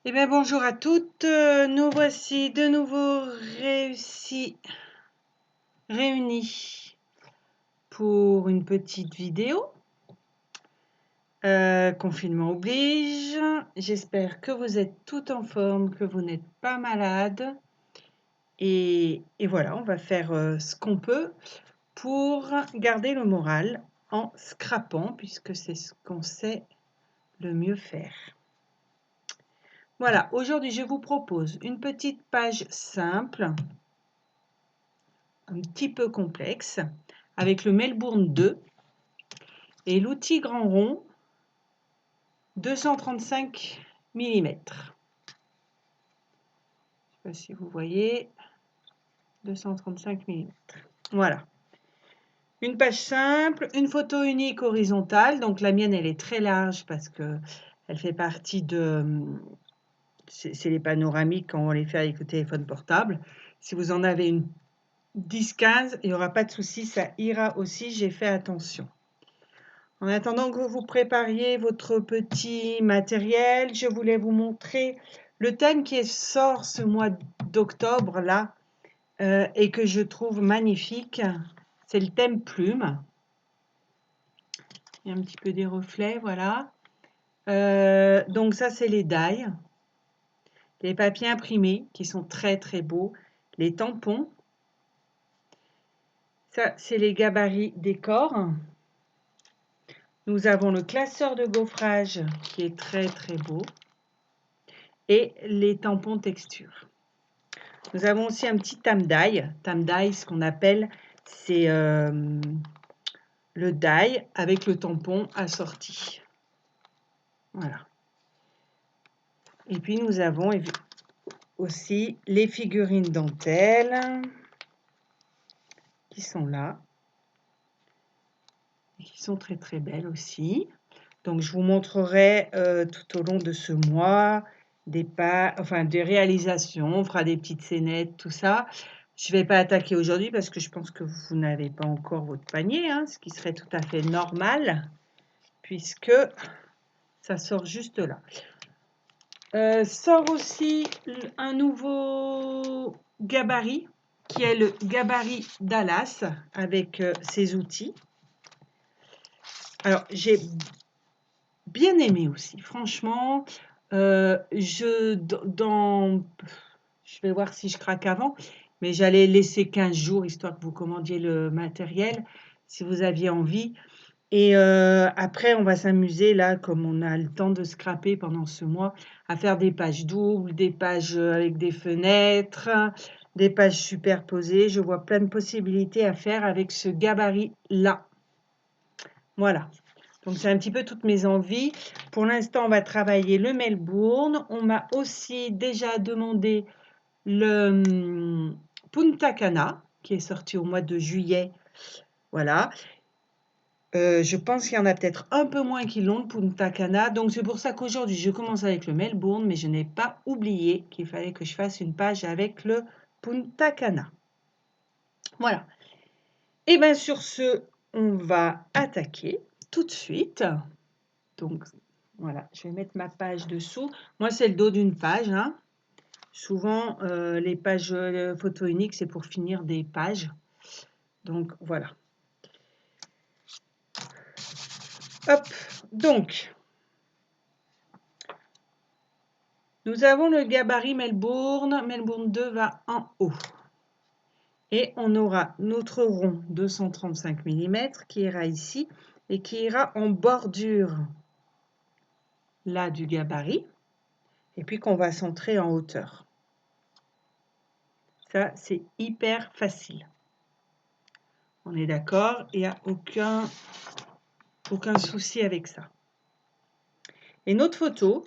Eh bien, bonjour à toutes, nous voici de nouveau réunis pour une petite vidéo. Confinement oblige, j'espère que vous êtes toutes en forme, que vous n'êtes pas malades. Et voilà, on va faire ce qu'on peut pour garder le moral en scrapant, puisque c'est ce qu'on sait le mieux faire. Voilà, aujourd'hui je vous propose une petite page simple, un petit peu complexe, avec le Melbourne 2 et l'outil grand rond 235 mm. Je ne sais pas si vous voyez, 235 mm. Voilà. Une page simple, une photo unique horizontale. Donc la mienne, elle est très large parce que elle fait partie de... C'est les panoramiques quand on les fait avec le téléphone portable. Si vous en avez une 10-15, il n'y aura pas de souci, ça ira aussi, j'ai fait attention. En attendant que vous prépariez votre petit matériel, je voulais vous montrer le thème qui sort ce mois d'octobre là et que je trouve magnifique. C'est le thème plume. Il y a un petit peu des reflets, voilà. Donc ça, c'est les die, les papiers imprimés qui sont très très beaux, les tampons. Ça, c'est les gabarits décor. Nous avons le classeur de gaufrage qui est très très beau et les tampons texture. Nous avons aussi un petit tam-die. Tam-die, ce qu'on appelle, c'est le die avec le tampon assorti. Voilà. Et puis nous avons aussi les figurines dentelles qui sont là. Et qui sont très très belles aussi. Donc je vous montrerai tout au long de ce mois des réalisations, on fera des petites scénettes, tout ça. Je ne vais pas attaquer aujourd'hui parce que je pense que vous n'avez pas encore votre panier, hein, ce qui serait tout à fait normal puisque ça sort juste là. Sort aussi un nouveau gabarit qui est le gabarit Dallas avec ses outils. Alors j'ai bien aimé aussi, franchement. Je vais voir si je craque avant, mais j'allais laisser 15 jours histoire que vous commandiez le matériel si vous aviez envie. Et après, on va s'amuser là, comme on a le temps de scraper pendant ce mois, à faire des pages doubles, des pages avec des fenêtres, des pages superposées. Je vois plein de possibilités à faire avec ce gabarit-là. Voilà. Donc, c'est un petit peu toutes mes envies. Pour l'instant, on va travailler le Melbourne. On m'a aussi déjà demandé le Punta Cana, qui est sorti au mois de juillet. Voilà. Je pense qu'il y en a peut-être un peu moins qui l'ont, le Punta Cana. Donc, c'est pour ça qu'aujourd'hui, je commence avec le Melbourne, mais je n'ai pas oublié qu'il fallait que je fasse une page avec le Punta Cana. Voilà. Et bien, sur ce, on va attaquer tout de suite. Donc, voilà, je vais mettre ma page dessous. Moi, c'est le dos d'une page. Hein. Souvent, les pages photo uniques, c'est pour finir des pages. Donc, voilà. Hop, donc, nous avons le gabarit Melbourne. Melbourne 2 va en haut. Et on aura notre rond 235 mm qui ira ici et qui ira en bordure là du gabarit. Et puis qu'on va centrer en hauteur. Ça, c'est hyper facile. On est d'accord, il n'y a aucun souci avec ça. Et notre photo,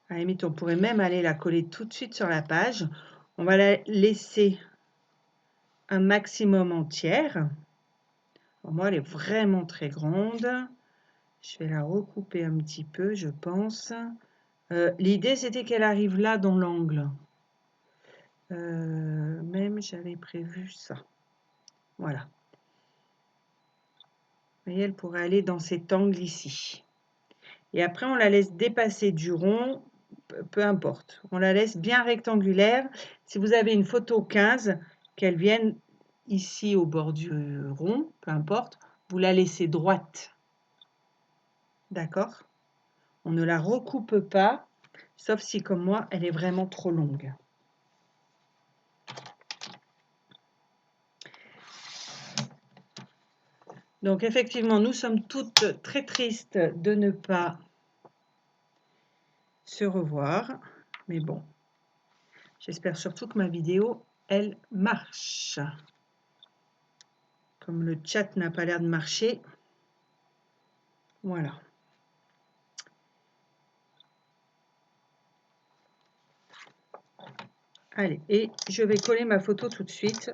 à la limite, on pourrait même aller la coller tout de suite sur la page. On va la laisser un maximum entière. Pour moi, elle est vraiment très grande. Je vais la recouper un petit peu, je pense. L'idée, c'était qu'elle arrive là dans l'angle. Même, j'avais prévu ça. Voilà. Vous voyez, elle pourrait aller dans cet angle ici. Et après, on la laisse dépasser du rond, peu importe. On la laisse bien rectangulaire. Si vous avez une photo 15, qu'elle vienne ici au bord du rond, peu importe, vous la laissez droite. D'accord? On ne la recoupe pas, sauf si, comme moi, elle est vraiment trop longue. Donc, effectivement, nous sommes toutes très tristes de ne pas se revoir. Mais bon, j'espère surtout que ma vidéo, elle marche. Comme le chat n'a pas l'air de marcher. Voilà. Allez, et je vais coller ma photo tout de suite.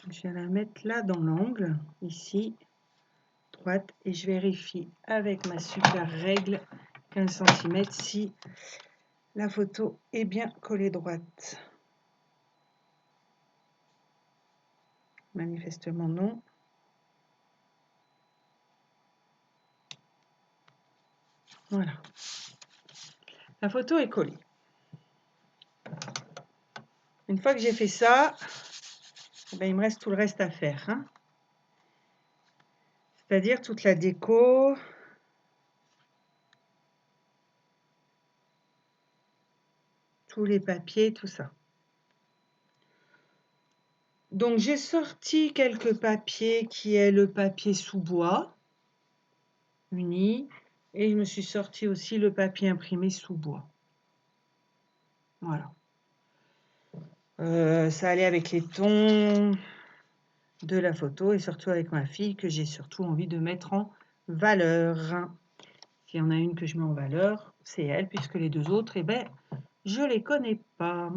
Je vais la mettre là dans l'angle, ici, droite, et je vérifie avec ma super règle 15 cm si la photo est bien collée droite. Manifestement non. Voilà. La photo est collée. Une fois que j'ai fait ça, ben, il me reste tout le reste à faire. Hein. C'est-à-dire toute la déco. Tous les papiers, tout ça. Donc j'ai sorti quelques papiers qui est le papier sous-bois, uni, et je me suis sorti aussi le papier imprimé sous-bois. Voilà. Ça allait avec les tons de la photo et surtout avec ma fille que j'ai surtout envie de mettre en valeur. S'il y en a une que je mets en valeur, c'est elle, puisque les deux autres, eh ben, je les connais pas.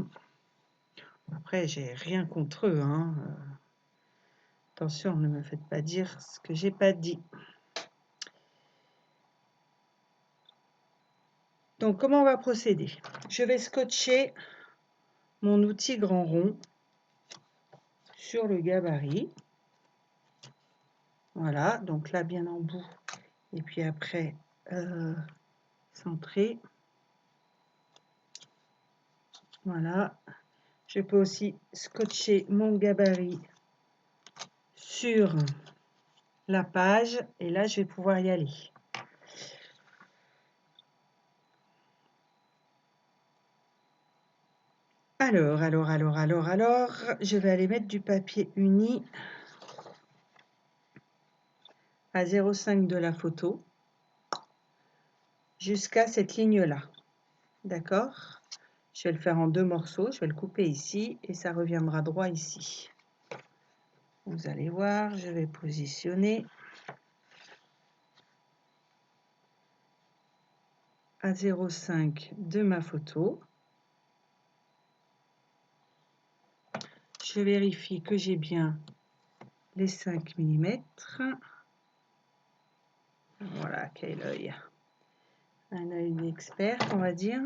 Après, j'ai rien contre eux. Hein. Attention, ne me faites pas dire ce que j'ai pas dit. Donc, comment on va procéder? Je vais scotcher mon outil grand rond sur le gabarit. Voilà, donc là, bien en bout. Et puis après, centré. Voilà. Je peux aussi scotcher mon gabarit sur la page. Et là, je vais pouvoir y aller. Alors, je vais aller mettre du papier uni à 0,5 de la photo jusqu'à cette ligne-là. D'accord? Je vais le faire en deux morceaux. Je vais le couper ici et ça reviendra droit ici. Vous allez voir, je vais positionner à 0,5 de ma photo. Je vérifie que j'ai bien les 5 mm. Voilà, quel œil. Un œil d'expert, on va dire.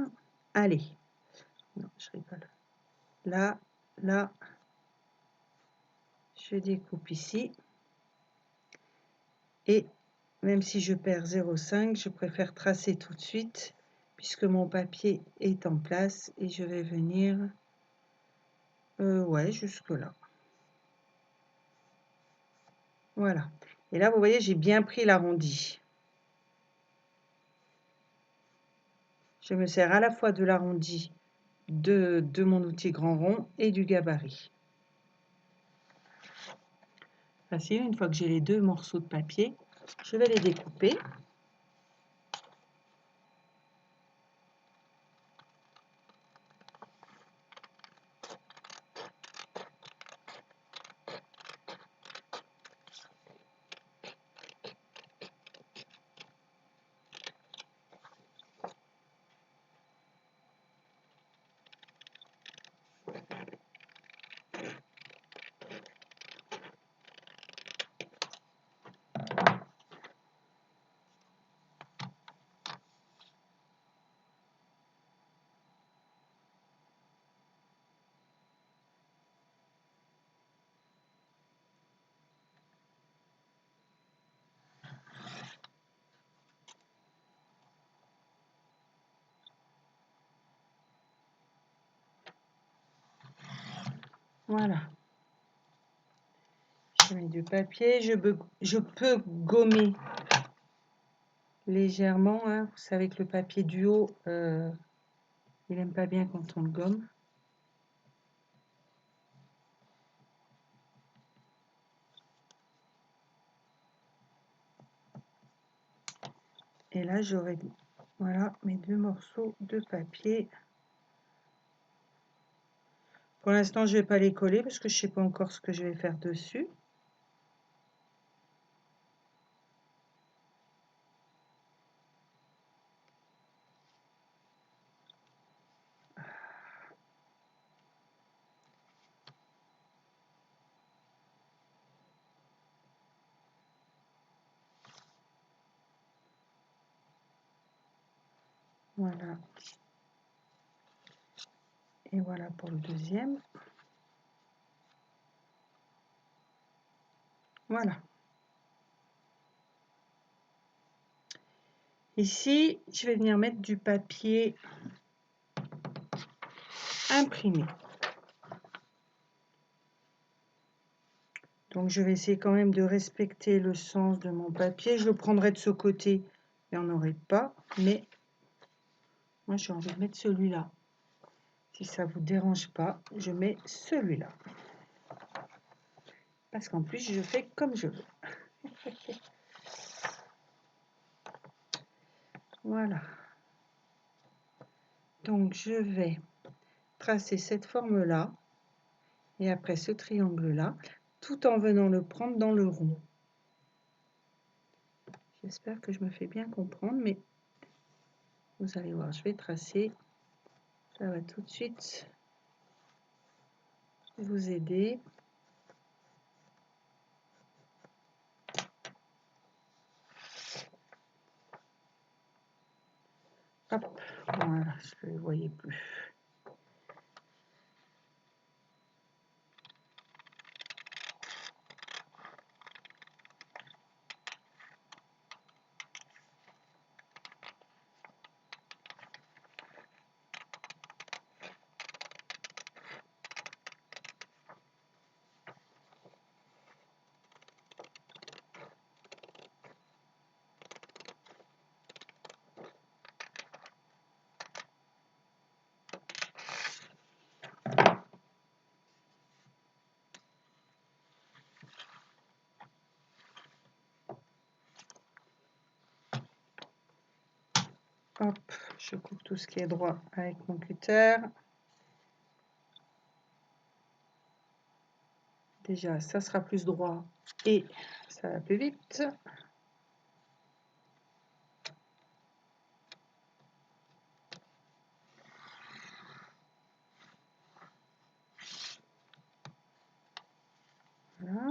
Allez. Non, je rigole. Là, là. Je découpe ici. Et même si je perds 0,5, je préfère tracer tout de suite puisque mon papier est en place et je vais venir ouais, jusque là. Voilà. Et là, vous voyez, j'ai bien pris l'arrondi. Je me sers à la fois de l'arrondi de mon outil grand rond et du gabarit. Facile, une fois que j'ai les deux morceaux de papier, je vais les découper. Voilà. Je mets du papier. Je peux gommer légèrement. Hein. Vous savez que le papier du haut, il n'aime pas bien quand on le gomme. Et là, j'aurai voilà mes 2 morceaux de papier. Pour l'instant, je ne vais pas les coller parce que je ne sais pas encore ce que je vais faire dessus. Voilà. Et voilà pour le deuxième. Voilà. Ici, je vais venir mettre du papier imprimé. Donc, je vais essayer quand même de respecter le sens de mon papier. Je le prendrai de ce côté. Il n'y en aurait pas. Mais moi, j'ai envie de mettre celui-là. Si ça ne vous dérange pas, je mets celui-là. Parce qu'en plus, je fais comme je veux. Voilà. Donc, je vais tracer cette forme-là. Et après ce triangle-là, tout en venant le prendre dans le rond. J'espère que je me fais bien comprendre, mais vous allez voir, je vais tracer. Ça va tout de suite vous aider. Hop, voilà, je ne le voyais plus. Hop, je coupe tout ce qui est droit avec mon cutter. Déjà, ça sera plus droit et ça va plus vite. Voilà.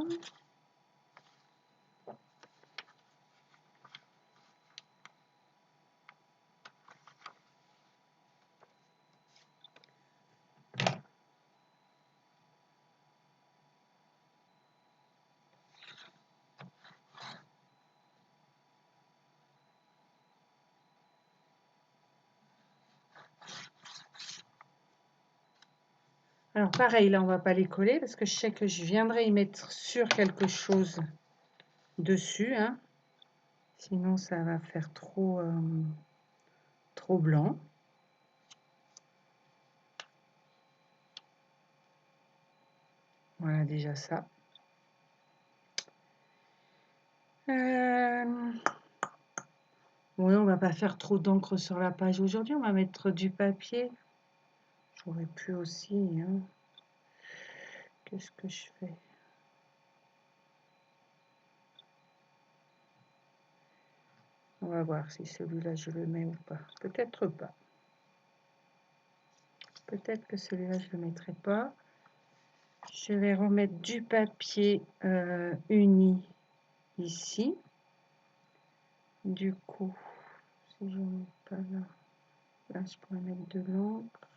Alors pareil, là on va pas les coller parce que je sais que je viendrai y mettre sur quelque chose dessus. Hein. Sinon ça va faire trop blanc. Voilà déjà ça. Oui, on va pas faire trop d'encre sur la page aujourd'hui. On va mettre du papier. J'aurais pu aussi. Hein. Qu'est-ce que je fais? On va voir si celui-là je le mets ou pas. Peut-être pas. Peut-être que celui-là je le mettrai pas. Je vais remettre du papier uni ici. Du coup, si je ne mets pas là, là je pourrais mettre de l'encre.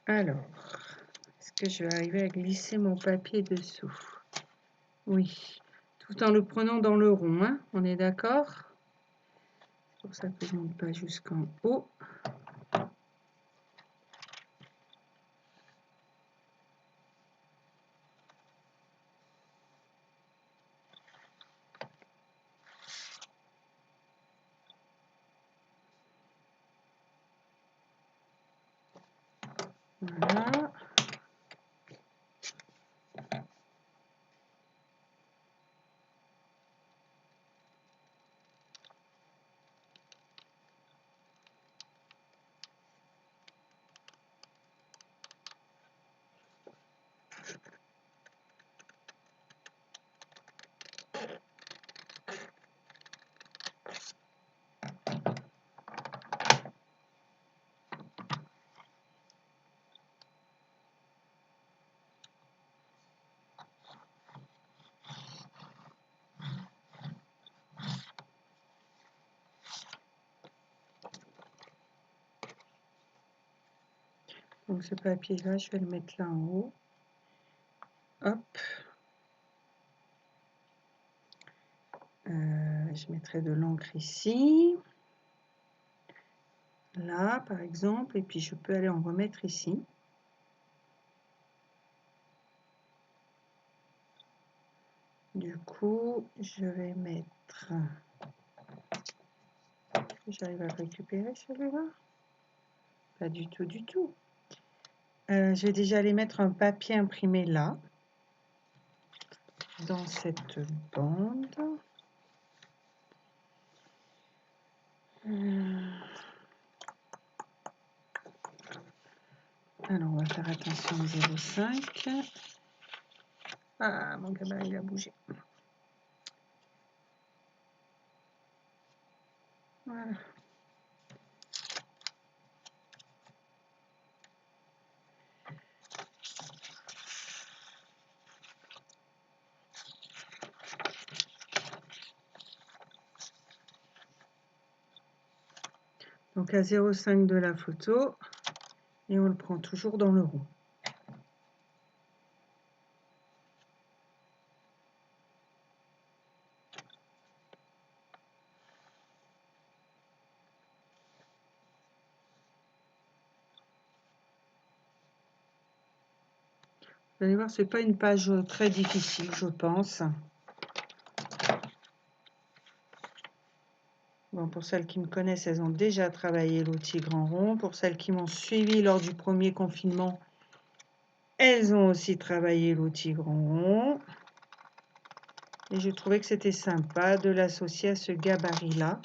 Alors, est-ce que je vais arriver à glisser mon papier dessous? Oui, tout en le prenant dans le rond, hein, on est d'accord? C'est pour ça que je ne monte pas jusqu'en haut. Voilà. Donc ce papier-là, je vais le mettre là en haut. Hop. Je mettrai de l'encre ici. Là, par exemple. Et puis, je peux aller en remettre ici. Du coup, je vais mettre... J'arrive à récupérer celui-là? Pas du tout, du tout. Je vais déjà aller mettre un papier imprimé là, dans cette bande. Alors, on va faire attention au 0,5. Ah, mon gamin, il a bougé. Voilà. Donc, à 0,5 de la photo. Et on le prend toujours dans le rond. Vous allez voir, ce n'est pas une page très difficile, je pense. Bon, pour celles qui me connaissent, elles ont déjà travaillé l'outil grand rond. Pour celles qui m'ont suivi lors du premier confinement, elles ont aussi travaillé l'outil grand rond. Et je trouvais que c'était sympa de l'associer à ce gabarit-là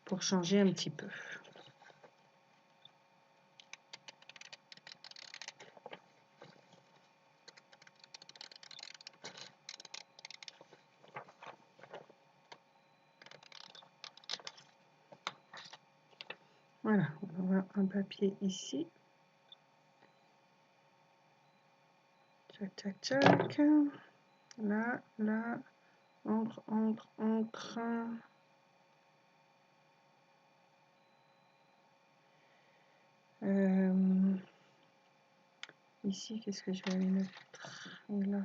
pour changer un petit peu. Voilà, on va avoir un papier ici. Tchac, tchac, tchac. Là, là, encre, encre, encre. Ici, qu'est-ce que je vais aller mettre là?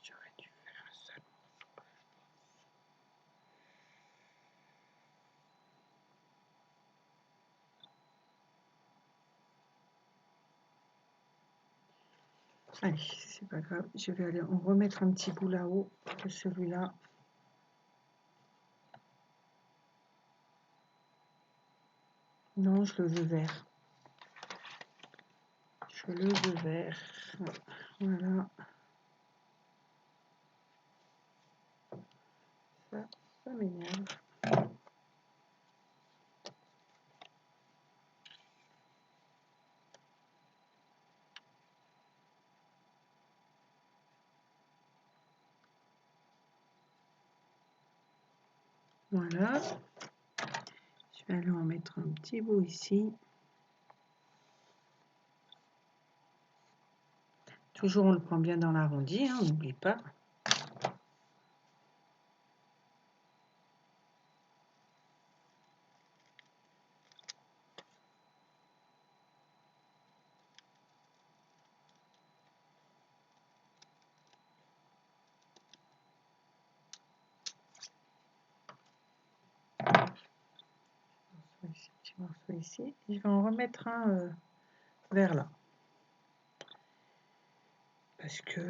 J'aurais dû faire un seul. Allez, c'est pas grave. Je vais aller en remettre un petit bout là-haut de celui-là. Non, je le veux vert. Je le veux vert. Voilà. Ça m'énerve. Voilà. Je Allons en mettre un petit bout ici. Toujours, on le prend bien dans l'arrondi, hein, on n'oublie pas. Petit morceau ici. Et je vais en remettre un vers là. Parce que...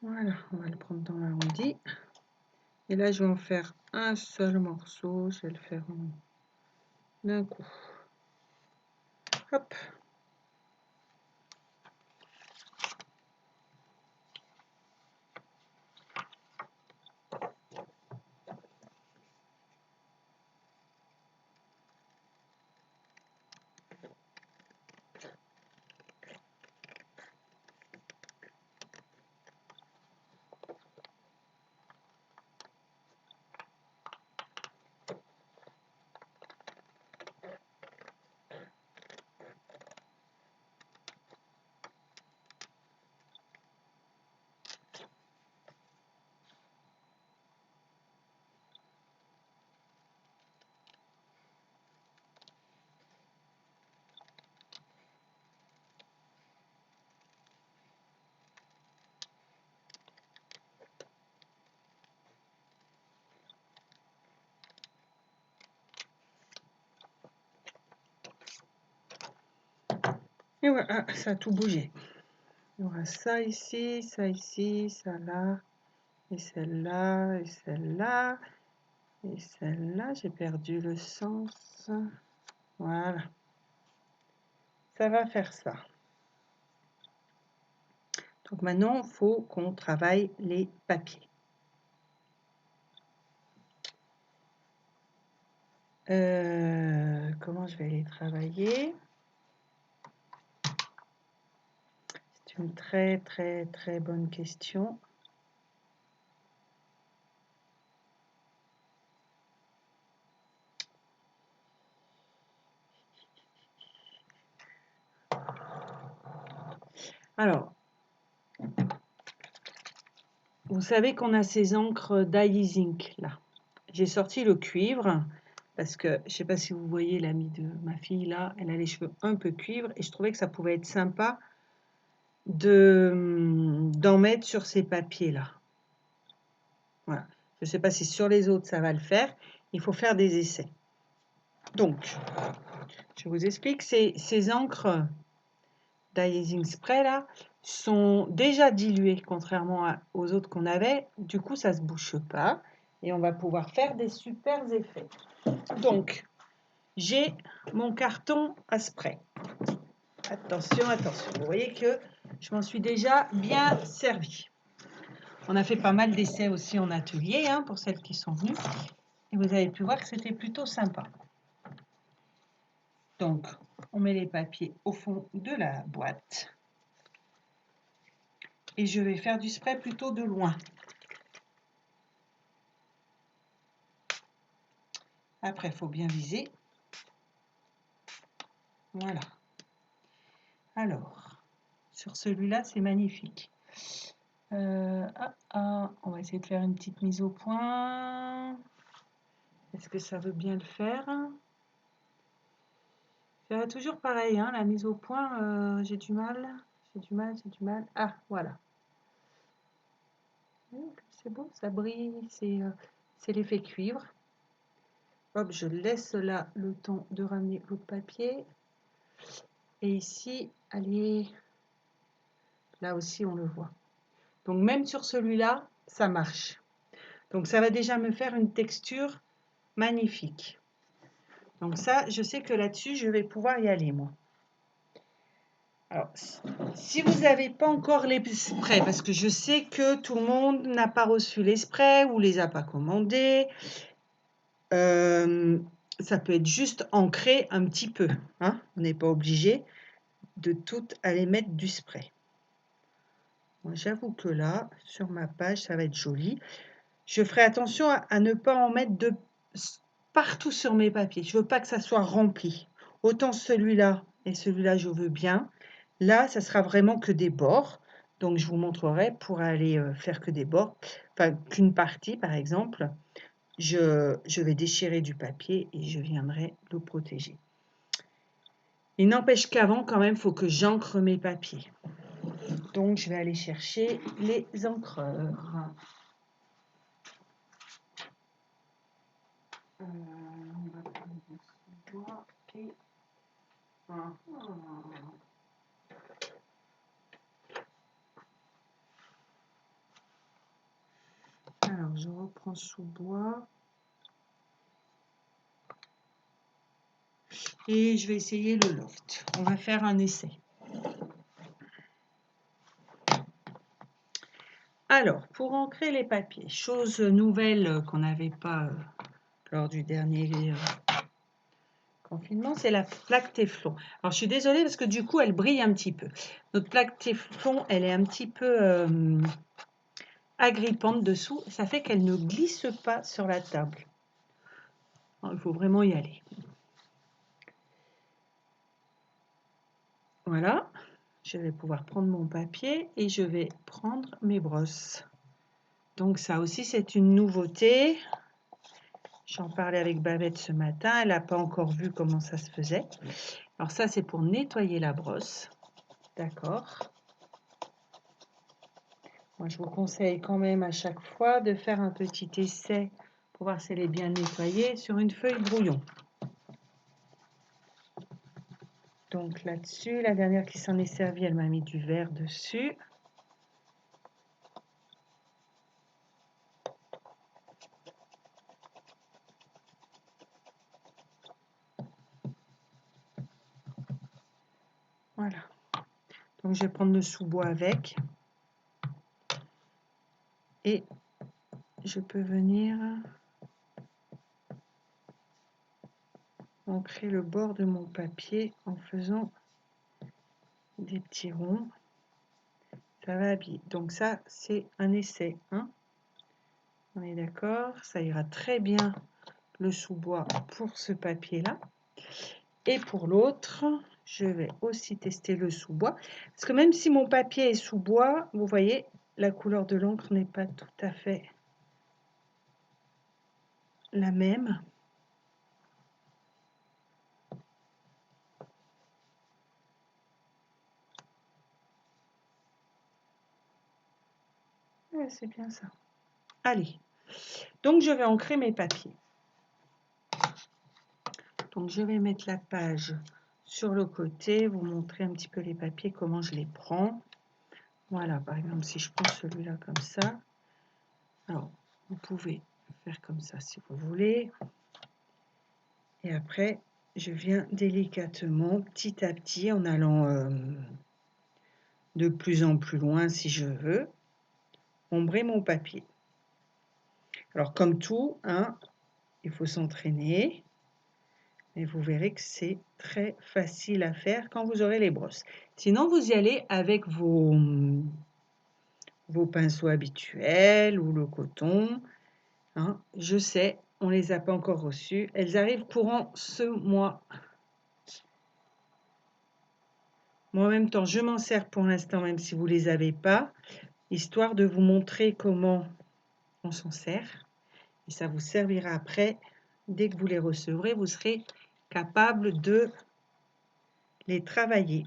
Voilà, on va le prendre dans l'arrondi. Et là, je vais en faire un seul morceau. Je vais le faire d'un coup. Hop. Et voilà, ça a tout bougé. Il y aura ça ici, ça là, et celle-là, et celle-là, et celle-là. J'ai perdu le sens. Voilà. Ça va faire ça. Donc maintenant, il faut qu'on travaille les papiers. Comment je vais les travailler? C'est une très bonne question. Alors, vous savez qu'on a ces encres dye zinc là. J'ai sorti le cuivre parce que je ne sais pas si vous voyez l'amie de ma fille là, elle a les cheveux un peu cuivre et je trouvais que ça pouvait être sympa d'en mettre sur ces papiers là. Voilà. Je ne sais pas si sur les autres ça va le faire. Il faut faire des essais. Donc, je vous explique, ces encres dye spray là sont déjà diluées contrairement aux autres qu'on avait. Du coup, ça ne se bouche pas et on va pouvoir faire des super effets. Donc, j'ai mon carton à spray. Attention, attention. Vous voyez que je m'en suis déjà bien servi. On a fait pas mal d'essais aussi en atelier hein, pour celles qui sont venues. Et vous avez pu voir que c'était plutôt sympa. Donc, on met les papiers au fond de la boîte. Et je vais faire du spray plutôt de loin. Après, il faut bien viser. Voilà. Alors, sur celui-là, c'est magnifique. On va essayer de faire une petite mise au point. Est-ce que ça veut bien le faire? C'est toujours pareil, hein, la mise au point, j'ai du mal. Ah, voilà. C'est beau, ça brille, c'est l'effet cuivre. Hop, je laisse là le temps de ramener l'autre papier. Et ici, allez, là aussi on le voit. Donc même sur celui-là, ça marche. Donc ça va déjà me faire une texture magnifique. Donc ça, je sais que là-dessus, je vais pouvoir y aller, moi. Alors, si vous n'avez pas encore les sprays, parce que je sais que tout le monde n'a pas reçu les sprays ou les a pas commandés, ça peut être juste ancré un petit peu. Hein, on n'est pas obligé de tout aller mettre du spray. Moi, j'avoue que là, sur ma page, ça va être joli. Je ferai attention à ne pas en mettre de partout sur mes papiers. Je veux pas que ça soit rempli. Autant celui-là et celui-là, je veux bien. Là, ça sera vraiment que des bords. Donc, je vous montrerai pour aller faire que des bords. Enfin, qu'une partie, par exemple. Je vais déchirer du papier et je viendrai le protéger. Il n'empêche qu'avant, quand même, il faut que j'encre mes papiers. Donc, je vais aller chercher les encreurs. On va prendre le sous-bois et... Alors, je reprends sous-bois. Et je vais essayer le loft. On va faire un essai. Alors, pour ancrer les papiers, chose nouvelle qu'on n'avait pas lors du dernier confinement, c'est la plaque Téflon. Alors, je suis désolée parce que du coup, elle brille un petit peu. Notre plaque Téflon, elle est un petit peu agrippante dessous. Ça fait qu'elle ne glisse pas sur la table. Alors, il faut vraiment y aller. Voilà. Je vais pouvoir prendre mon papier et je vais prendre mes brosses. Donc ça aussi, c'est une nouveauté. J'en parlais avec Babette ce matin. Elle n'a pas encore vu comment ça se faisait. Alors ça, c'est pour nettoyer la brosse. D'accord. Moi, je vous conseille quand même à chaque fois de faire un petit essai pour voir si elle est bien nettoyée sur une feuille brouillon. Donc là-dessus, la dernière qui s'en est servie, elle m'a mis du vert dessus. Voilà. Donc je vais prendre le sous-bois avec. Et je peux venir ancrer le bord de mon papier en faisant des petits ronds. Ça va habiller. Donc ça, c'est un essai. Hein, on est d'accord? Ça ira très bien le sous-bois pour ce papier-là. Et pour l'autre, je vais aussi tester le sous-bois. Parce que même si mon papier est sous-bois, vous voyez, la couleur de l'encre n'est pas tout à fait la même. Ouais, c'est bien ça. Allez, donc je vais ancrer mes papiers. Donc je vais mettre la page sur le côté, vous montrer un petit peu les papiers, comment je les prends. Voilà, par exemple, si je prends celui-là comme ça, alors vous pouvez faire comme ça si vous voulez. Et après, je viens délicatement, petit à petit, en allant de plus en plus loin si je veux, ombrer mon papier. Alors comme tout, hein, il faut s'entraîner. Et vous verrez que c'est très facile à faire quand vous aurez les brosses. Sinon, vous y allez avec vos pinceaux habituels ou le coton. Hein. Je sais, on ne les a pas encore reçus. Elles arrivent courant ce mois. Moi, en même temps, je m'en sers pour l'instant, même si vous ne les avez pas, histoire de vous montrer comment on s'en sert. Et ça vous servira après. Dès que vous les recevrez, vous serez capable de les travailler.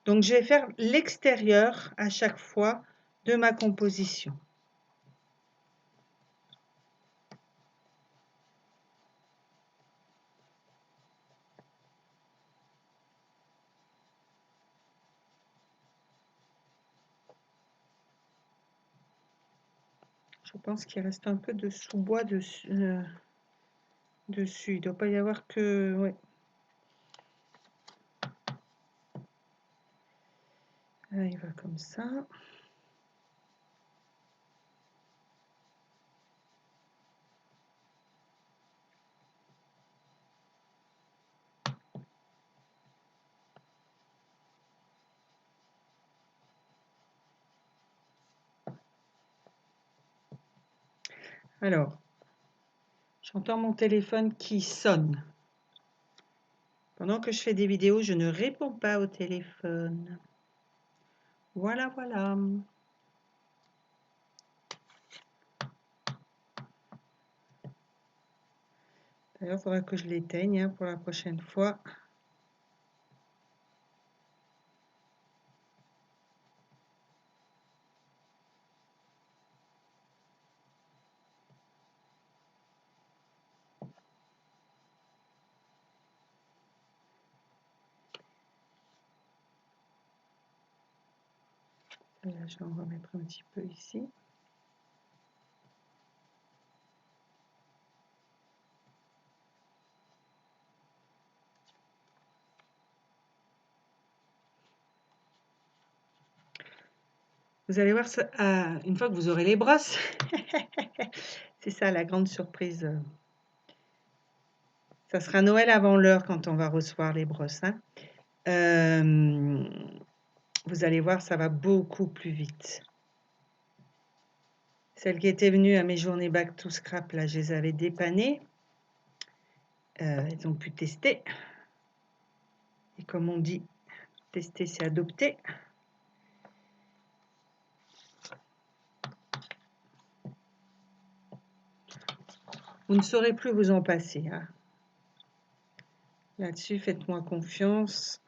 Donc, je vais faire l'extérieur à chaque fois de ma composition. Je pense qu'il reste un peu de sous-bois dessus. Dessus. Il ne doit pas y avoir que... Ouais. Là, il va comme ça. Alors, j'entends mon téléphone qui sonne. Pendant que je fais des vidéos, je ne réponds pas au téléphone. Voilà, voilà. D'ailleurs, il faudra que je l'éteigne pour la prochaine fois. Là, je vais en remettre un petit peu ici. Vous allez voir, ça, une fois que vous aurez les brosses, c'est ça la grande surprise. Ça sera Noël avant l'heure quand on va recevoir les brosses. Hein. Vous allez voir, ça va beaucoup plus vite. Celles qui étaient venues à mes journées Back to Scrap, là, je les avais dépannées. Elles ont pu tester. Et comme on dit, tester, c'est adopter. Vous ne saurez plus vous en passer. Hein. Là-dessus, faites-moi confiance.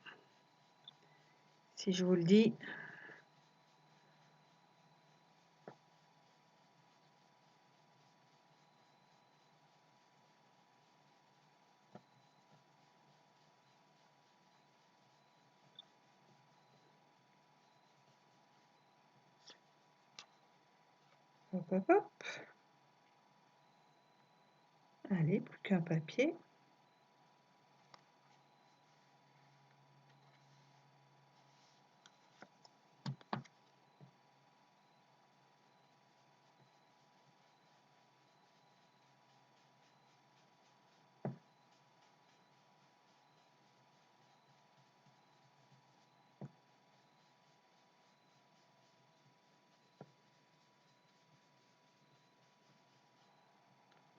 Si je vous le dis. Hop, hop, hop. Allez, plus qu'un papier.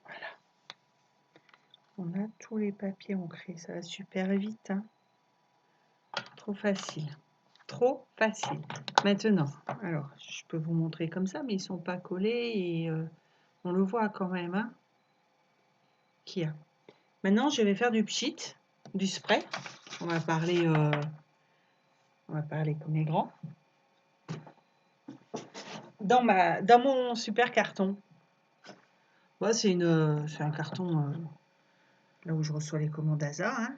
Voilà. On a tous les papiers ancrés. Ça va super vite. Hein. Trop facile. Trop facile. Maintenant, alors, je peux vous montrer comme ça, mais ils ne sont pas collés et on le voit quand même. Hein, qu'il y a. Maintenant, je vais faire du pchit, du spray. On va parler comme les grands. Dans mon super carton. Ouais, c'est un carton là où je reçois les commandes ASA. Hein.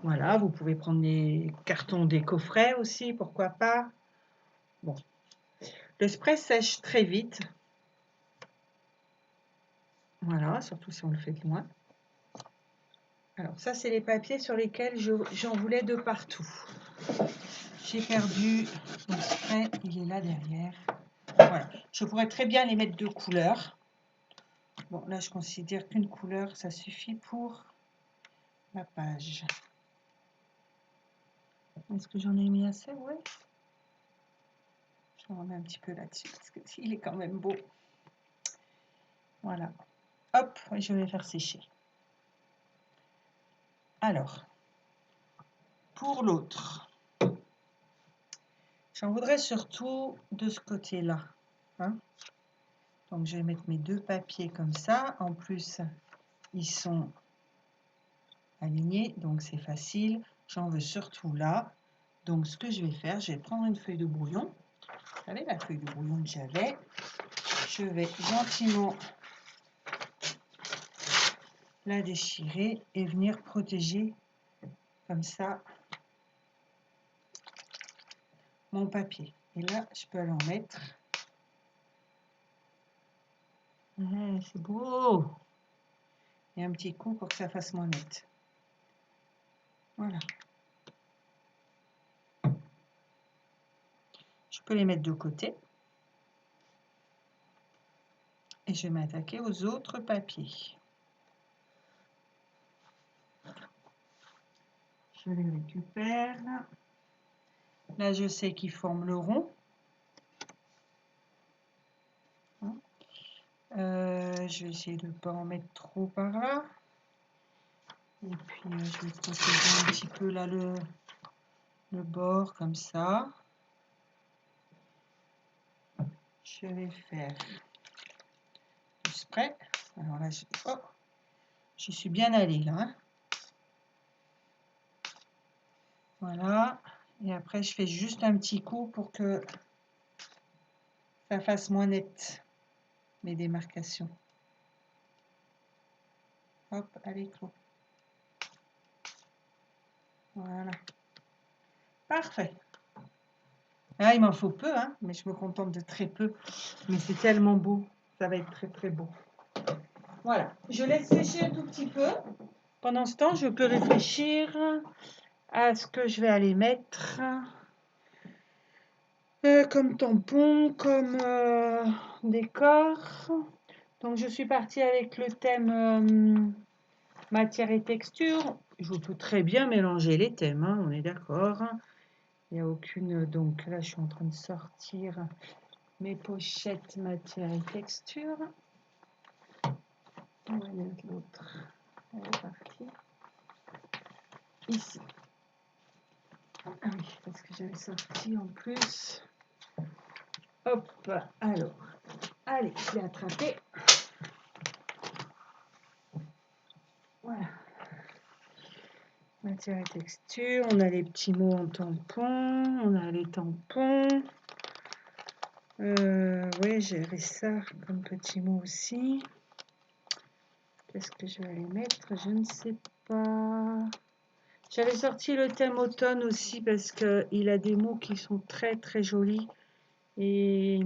Voilà, vous pouvez prendre les cartons des coffrets aussi, pourquoi pas. Bon, le spray sèche très vite. Voilà, surtout si on le fait de loin. Alors ça, c'est les papiers sur lesquels j'en voulais de partout. J'ai perdu mon spray, il est là derrière. Voilà, je pourrais très bien les mettre de couleur. Bon, là, je considère qu'une couleur, ça suffit pour la page. Est-ce que j'en ai mis assez? Ouais. Je remets un petit peu là-dessus parce qu'il est quand même beau. Voilà. Hop, je vais faire sécher. Alors, pour l'autre, j'en voudrais surtout de ce côté-là. Hein. Donc, je vais mettre mes deux papiers comme ça. En plus, ils sont alignés, donc c'est facile. J'en veux surtout là. Donc, ce que je vais faire, je vais prendre une feuille de brouillon. Vous savez, la feuille de brouillon que j'avais. Je vais gentiment la déchirer et venir protéger comme ça mon papier. Et là, je peux aller en mettre Ouais, c'est beau. Et un petit coup pour que ça fasse moins net. Voilà. Je peux les mettre de côté. Et je vais m'attaquer aux autres papiers. Je les récupère. Là, je sais qu'ils forment le rond. Je vais essayer de ne pas en mettre trop par là. Et puis, je vais protéger un petit peu là le bord comme ça. Je vais faire du spray. Alors là, je suis bien allée là. Hein. Voilà. Et après, je fais juste un petit coup pour que ça fasse moins net mes démarcations. Hop, allez, clos. Voilà. Parfait. Ah, il m'en faut peu, hein, mais je me contente de très peu. Mais c'est tellement beau. Ça va être très, très beau. Voilà. Je laisse sécher un tout petit peu. Pendant ce temps, je peux réfléchir à ce que je vais aller mettre comme tampon, comme décor. Donc, je suis partie avec le thème matière et texture. Je peux très bien mélanger les thèmes, hein, on est d'accord. Il n'y a aucune... Donc là, je suis en train de sortir mes pochettes matière et texture. On va mettre l'autre. Elle est partie. Ici. Ah oui, parce que j'avais sorti en plus. Hop, alors. Allez, je l'ai attrapé. Voilà. Matière et texture. On a les petits mots en tampon. On a les tampons. Oui, j'avais ça comme petit mot aussi. Qu'est-ce que je vais aller mettre? Je ne sais pas. J'avais sorti le thème automne aussi parce qu'il a des mots qui sont très très jolis. Et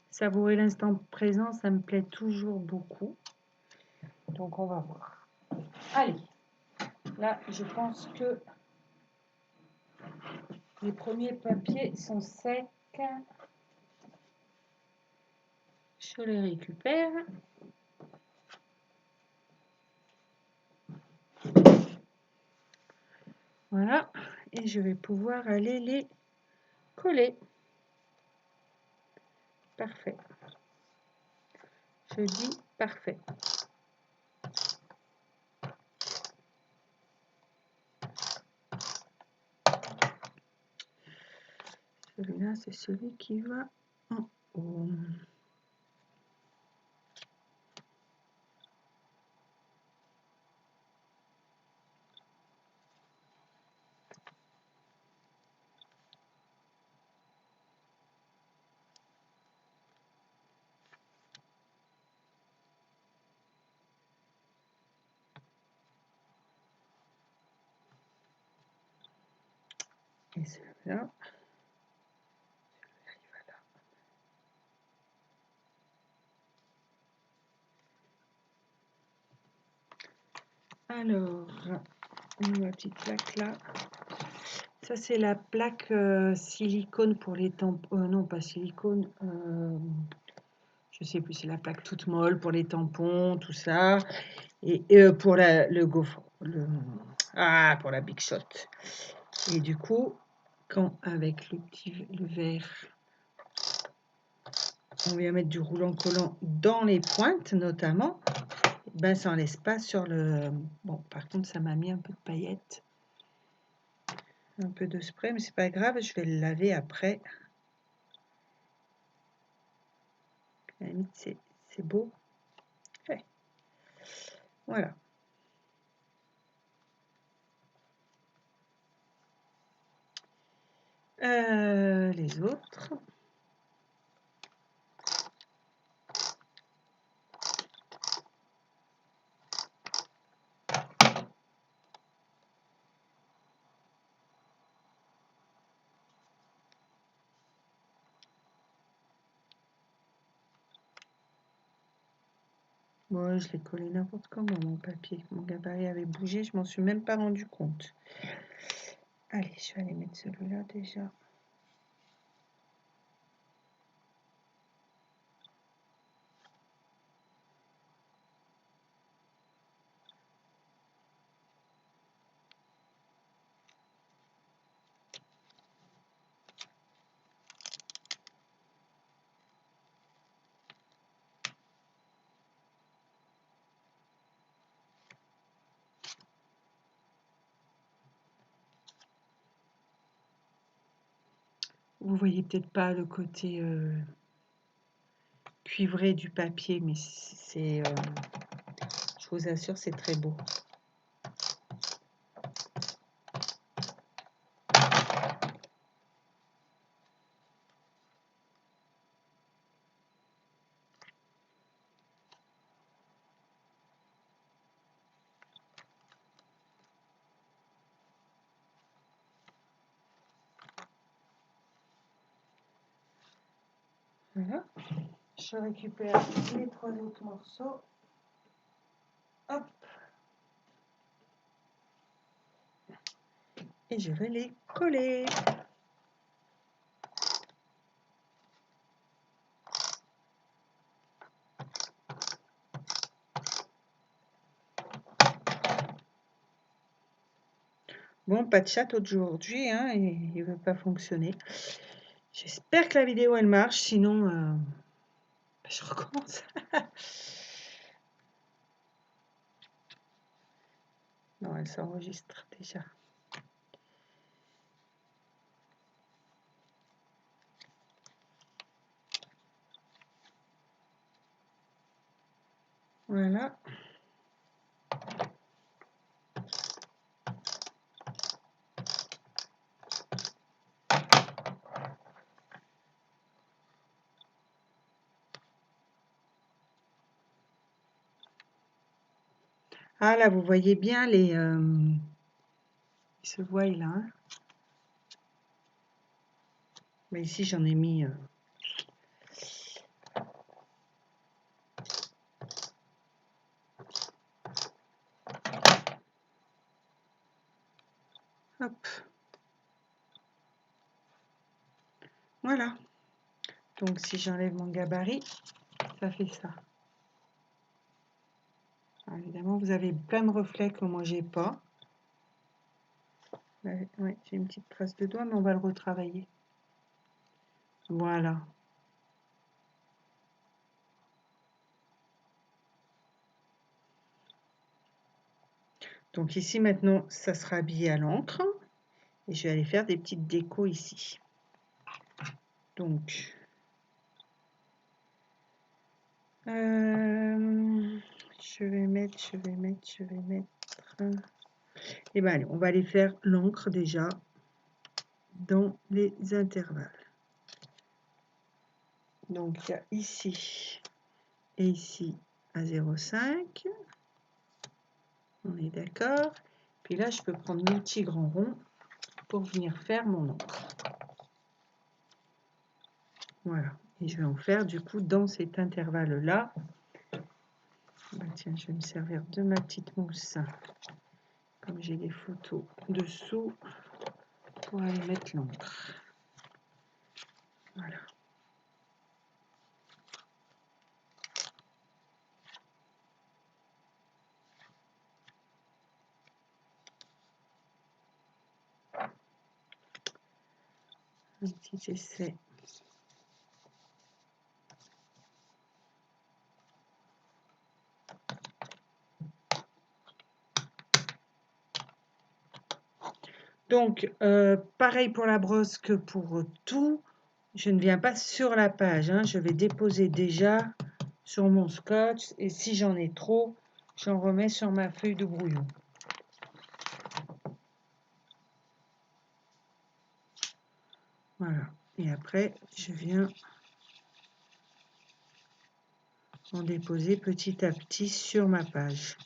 savourer l'instant présent, ça me plaît toujours beaucoup. Donc on va voir. Allez, là je pense que les premiers papiers sont secs. Je les récupère. Voilà, et je vais pouvoir aller les coller. Parfait. Je dis parfait. Celui-là, c'est celui qui va en haut. Et celui-là. Alors, ma petite plaque là. Ça, c'est la plaque silicone pour les tampons. Non, pas silicone. Je sais plus, c'est la plaque toute molle pour les tampons, tout ça. Et pour le gaufre. Pour la Big Shot. Et du coup, quand avec le verre, on vient mettre du roulant collant dans les pointes notamment, ben ça en laisse pas sur le... Bon, par contre, ça m'a mis un peu de paillettes. Un peu de spray, mais c'est pas grave, je vais le laver après. À la limite, c'est beau. Ouais. Voilà. Les autres. Bon, je l'ai collé n'importe comment, mon papier. Mon gabarit avait bougé, je m'en suis même pas rendu compte. Allez, je vais aller mettre celui-là déjà. Vous voyez peut-être pas le côté cuivré du papier, mais c'est, je vous assure, c'est très beau. Voilà. Je récupère les 3 autres morceaux. Hop. Et je vais les coller. Bon, pas de chat aujourd'hui, hein, il ne veut pas fonctionner. J'espère que la vidéo elle marche, sinon je recommence. Non, elle s'enregistre déjà. Voilà. Ah là, vous voyez bien les... ils se voient là. Hein. Mais ici, j'en ai mis... Hop. Voilà. Donc, si j'enlève mon gabarit, ça fait ça. Alors, évidemment, vous avez plein de reflets que moi, j'ai pas. Ouais, j'ai une petite trace de doigt, mais on va le retravailler. Voilà. Donc ici, maintenant, ça sera habillé à l'encre. Et je vais aller faire des petites décos ici. Donc, je vais mettre. Et bien, allez, on va aller faire l'encre déjà dans les intervalles. Donc, il y a ici et ici à 0,5. On est d'accord. Puis là, je peux prendre mon petit grand rond pour venir faire mon encre. Voilà. Et je vais en faire du coup dans cet intervalle-là. Ben, tiens, je vais me servir de ma petite mousse. Comme j'ai des photos dessous, pour aller mettre l'encre. Voilà. Un petit essai. Donc, pareil pour la brosse que pour tout, je ne viens pas sur la page. Hein, je vais déposer déjà sur mon scotch et si j'en ai trop, j'en remets sur ma feuille de brouillon. Voilà. Et après, je viens en déposer petit à petit sur ma page.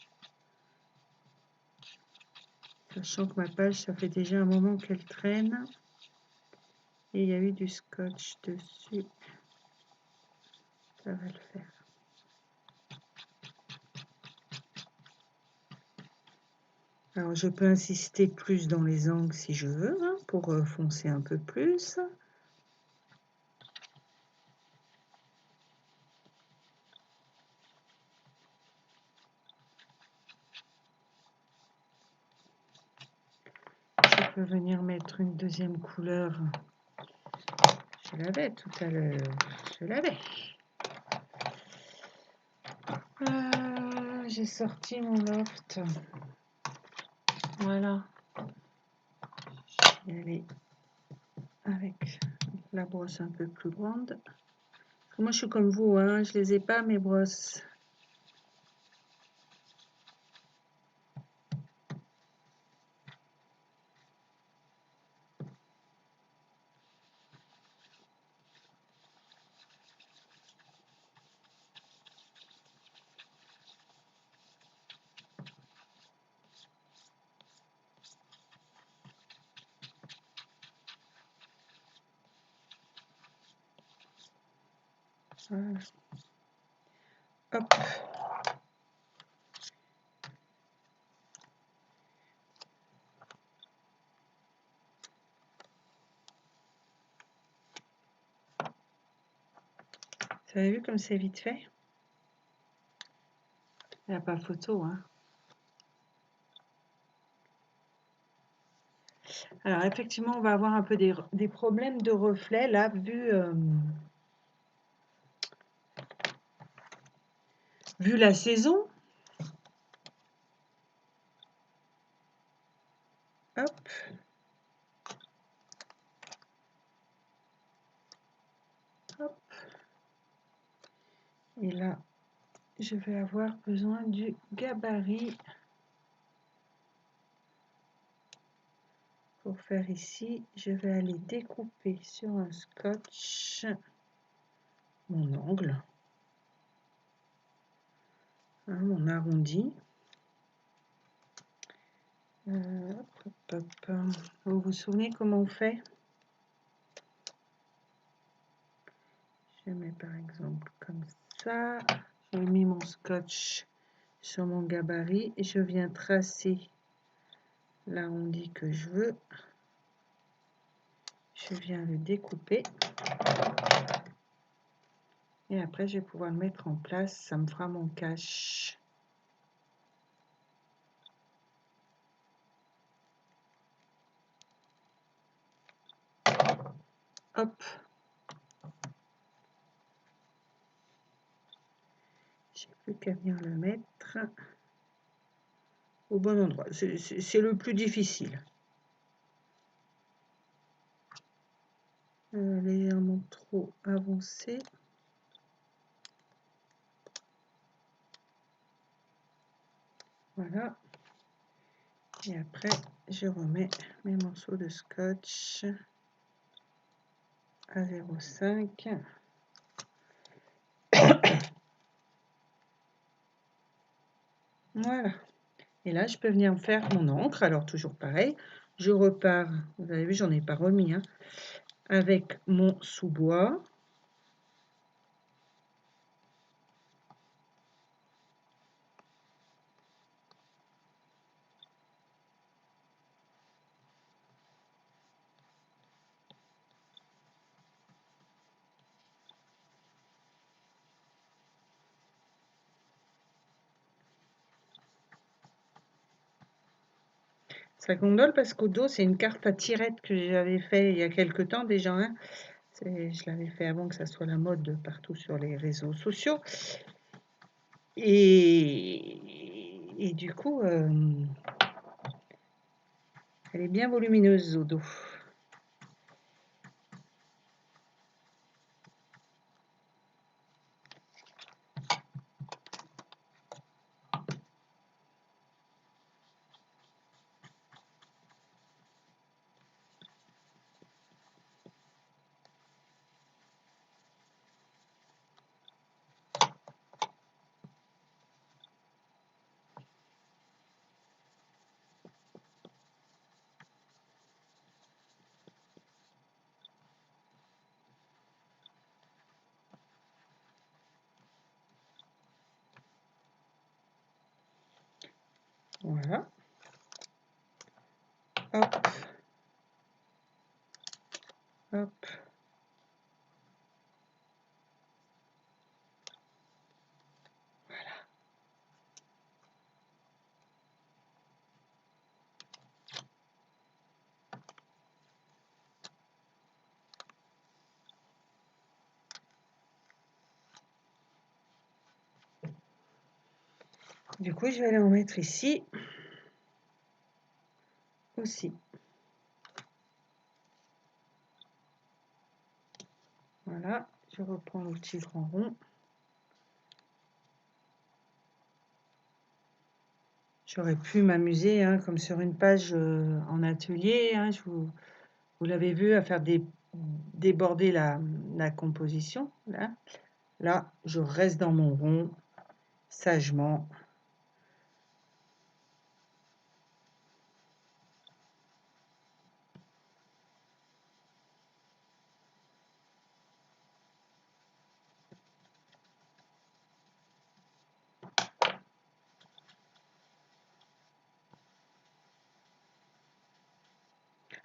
Sachant que ma page, ça fait déjà un moment qu'elle traîne. Et il y a eu du scotch dessus. Ça va le faire. Alors, je peux insister plus dans les angles si je veux, hein, pour foncer un peu plus. Je peux venir mettre une deuxième couleur. Je l'avais tout à l'heure. Je l'avais. J'ai sorti mon loft. Voilà. Je vais aller avec la brosse un peu plus grande. Moi, je suis comme vous, hein, je les ai pas, mes brosses. Voilà. Hop. Vous avez vu comme c'est vite fait? Il n'y a pas photo, hein. Alors, effectivement, on va avoir un peu des problèmes de reflet, là, vu la saison. Hop. Hop. Et là, je vais avoir besoin du gabarit pour faire ici. Je vais aller découper sur un scotch mon angle, hein, mon arrondi. Hop, hop, hop. Vous vous souvenez comment on fait? Je mets par exemple comme ça. J'ai mis mon scotch sur mon gabarit et je viens tracer l'arrondi que je veux. Je viens le découper. Et après, je vais pouvoir le mettre en place. Ça me fera mon cache. Hop. J'ai plus qu'à venir le mettre au bon endroit. C'est le plus difficile. Légèrement trop avancé. Voilà. Et après, je remets mes morceaux de scotch à 0,5. Voilà. Et là, je peux venir faire mon encre. Alors, toujours pareil. Je repars, vous avez vu, j'en ai pas remis, hein, avec mon sous-bois. Ça gondole parce qu'au dos, c'est une carte à tirettes que j'avais fait il y a quelque temps déjà, hein. Je l'avais fait avant que ça soit la mode partout sur les réseaux sociaux. Et du coup, elle est bien volumineuse au dos. Voilà. Hop. Hop. Du coup, je vais aller en mettre ici aussi. Voilà, je reprends l'outil grand rond. J'aurais pu m'amuser, hein, comme sur une page en atelier, hein, vous l'avez vu, à faire déborder la composition. Là, je reste dans mon rond, sagement.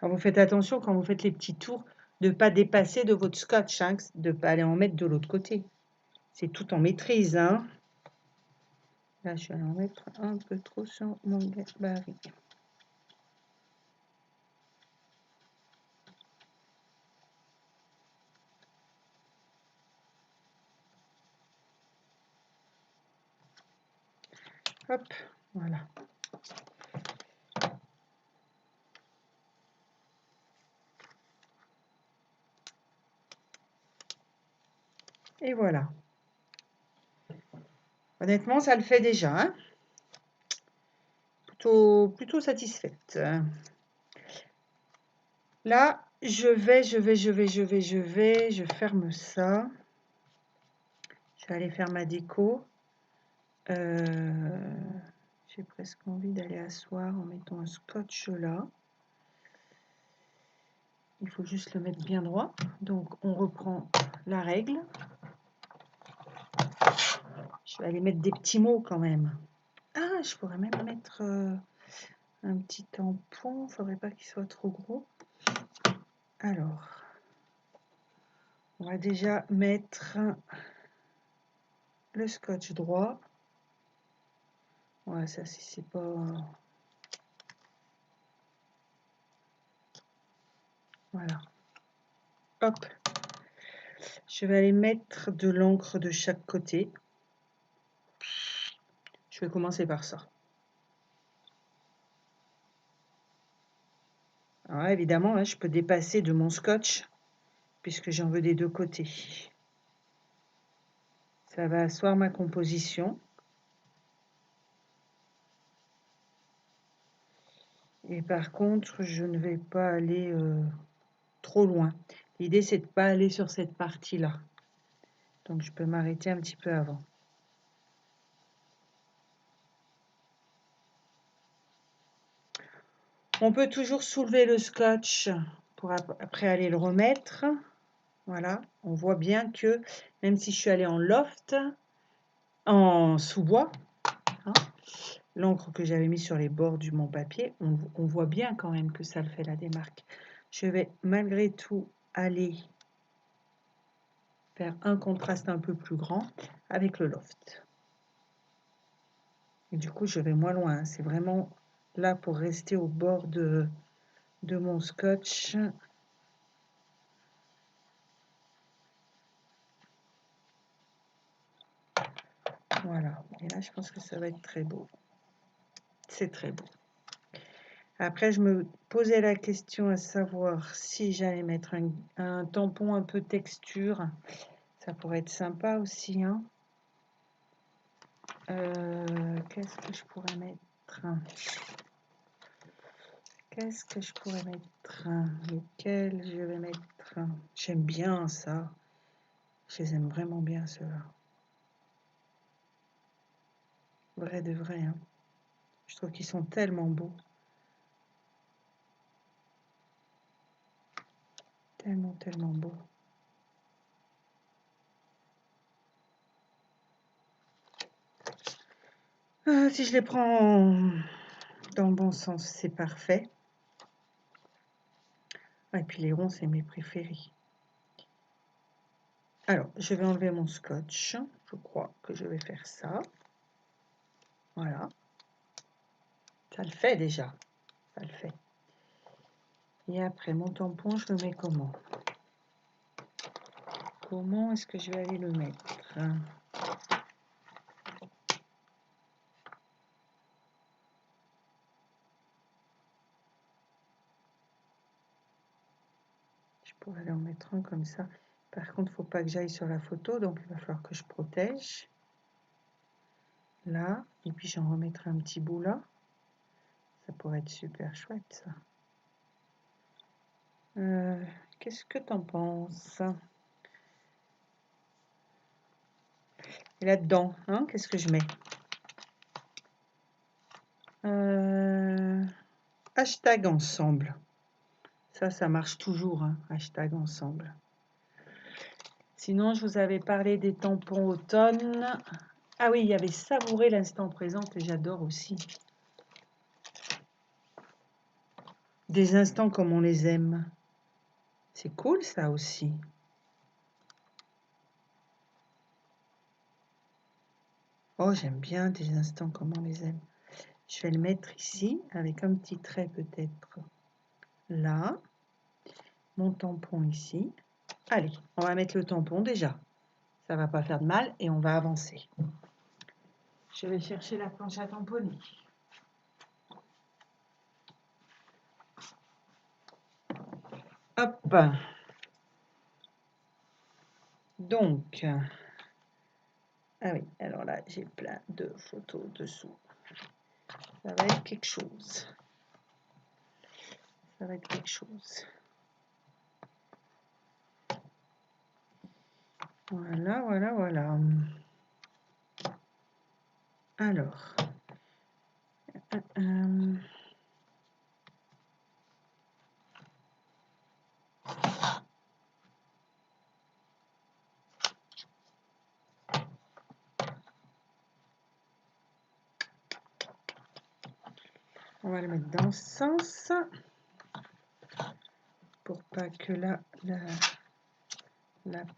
Alors, vous faites attention quand vous faites les petits tours de ne pas dépasser de votre scotch, hein, de ne pas aller en mettre de l'autre côté. C'est tout en maîtrise. Hein. Là, je vais en mettre un peu trop sur mon gabarit. Hop, voilà. Et voilà. Honnêtement, ça le fait déjà. Hein. Plutôt satisfaite. Là, je ferme ça. Je vais aller faire ma déco. J'ai presque envie d'aller asseoir en mettant un scotch là. Il faut juste le mettre bien droit. Donc, on reprend la règle. Je vais aller mettre des petits mots quand même. Ah, je pourrais même mettre un petit tampon. Il ne faudrait pas qu'il soit trop gros. Alors, on va déjà mettre le scotch droit. Ouais, ça, si c'est pas... Voilà. Hop. Je vais aller mettre de l'encre de chaque côté. Je vais commencer par ça. Alors là, évidemment, hein, je peux dépasser de mon scotch puisque j'en veux des deux côtés. Ça va asseoir ma composition. Et par contre, je ne vais pas aller trop loin. L'idée, c'est de ne pas aller sur cette partie-là. Donc, je peux m'arrêter un petit peu avant. On peut toujours soulever le scotch pour après aller le remettre. Voilà, on voit bien que même si je suis allée en loft, en sous-bois, hein, l'encre que j'avais mis sur les bords de mon papier, on voit bien quand même que ça le fait la démarque. Je vais malgré tout aller faire un contraste un peu plus grand avec le loft. Et du coup, je vais moins loin. C'est vraiment là pour rester au bord de mon scotch. Voilà. Et là, je pense que ça va être très beau. C'est très beau. Après, je me posais la question à savoir si j'allais mettre un tampon un peu texture. Ça pourrait être sympa aussi. Hein. Qu'est-ce que je pourrais mettre? Qu'est-ce que je pourrais mettre? Lequel je vais mettre? J'aime bien ça. Je les aime vraiment bien, ceux-là. Vrai de vrai. Hein. Je trouve qu'ils sont tellement beaux. Tellement, tellement beaux. Si je les prends dans le bon sens, c'est parfait. Et puis les ronds, c'est mes préférés. Alors, je vais enlever mon scotch. Je crois que je vais faire ça. Voilà. Ça le fait déjà. Ça le fait. Et après, mon tampon, je le mets comment? Comment est-ce que je vais aller le mettre? Je pourrais aller en mettre un comme ça. Par contre, il ne faut pas que j'aille sur la photo, donc il va falloir que je protège. Là, et puis j'en remettrai un petit bout là. Ça pourrait être super chouette, ça. Qu'est-ce que t'en penses? Et là-dedans, hein, qu'est-ce que je mets? Hashtag ensemble. Ça marche toujours, hein, hashtag ensemble. Sinon, je vous avais parlé des tampons automne. Ah oui, il y avait savouré l'instant présent que j'adore aussi. Des instants comme on les aime. C'est cool ça aussi. Oh, j'aime bien des instants comme on les aime. Je vais le mettre ici avec un petit trait peut-être là. Mon tampon ici. Allez, on va mettre le tampon déjà. Ça va pas faire de mal et on va avancer. Je vais chercher la planche à tamponner. Hop. Donc, ah oui, alors là, j'ai plein de photos dessous. Ça va être quelque chose. Ça va être quelque chose. Voilà, voilà, voilà. Alors, on va le mettre dans ce sens pour pas que la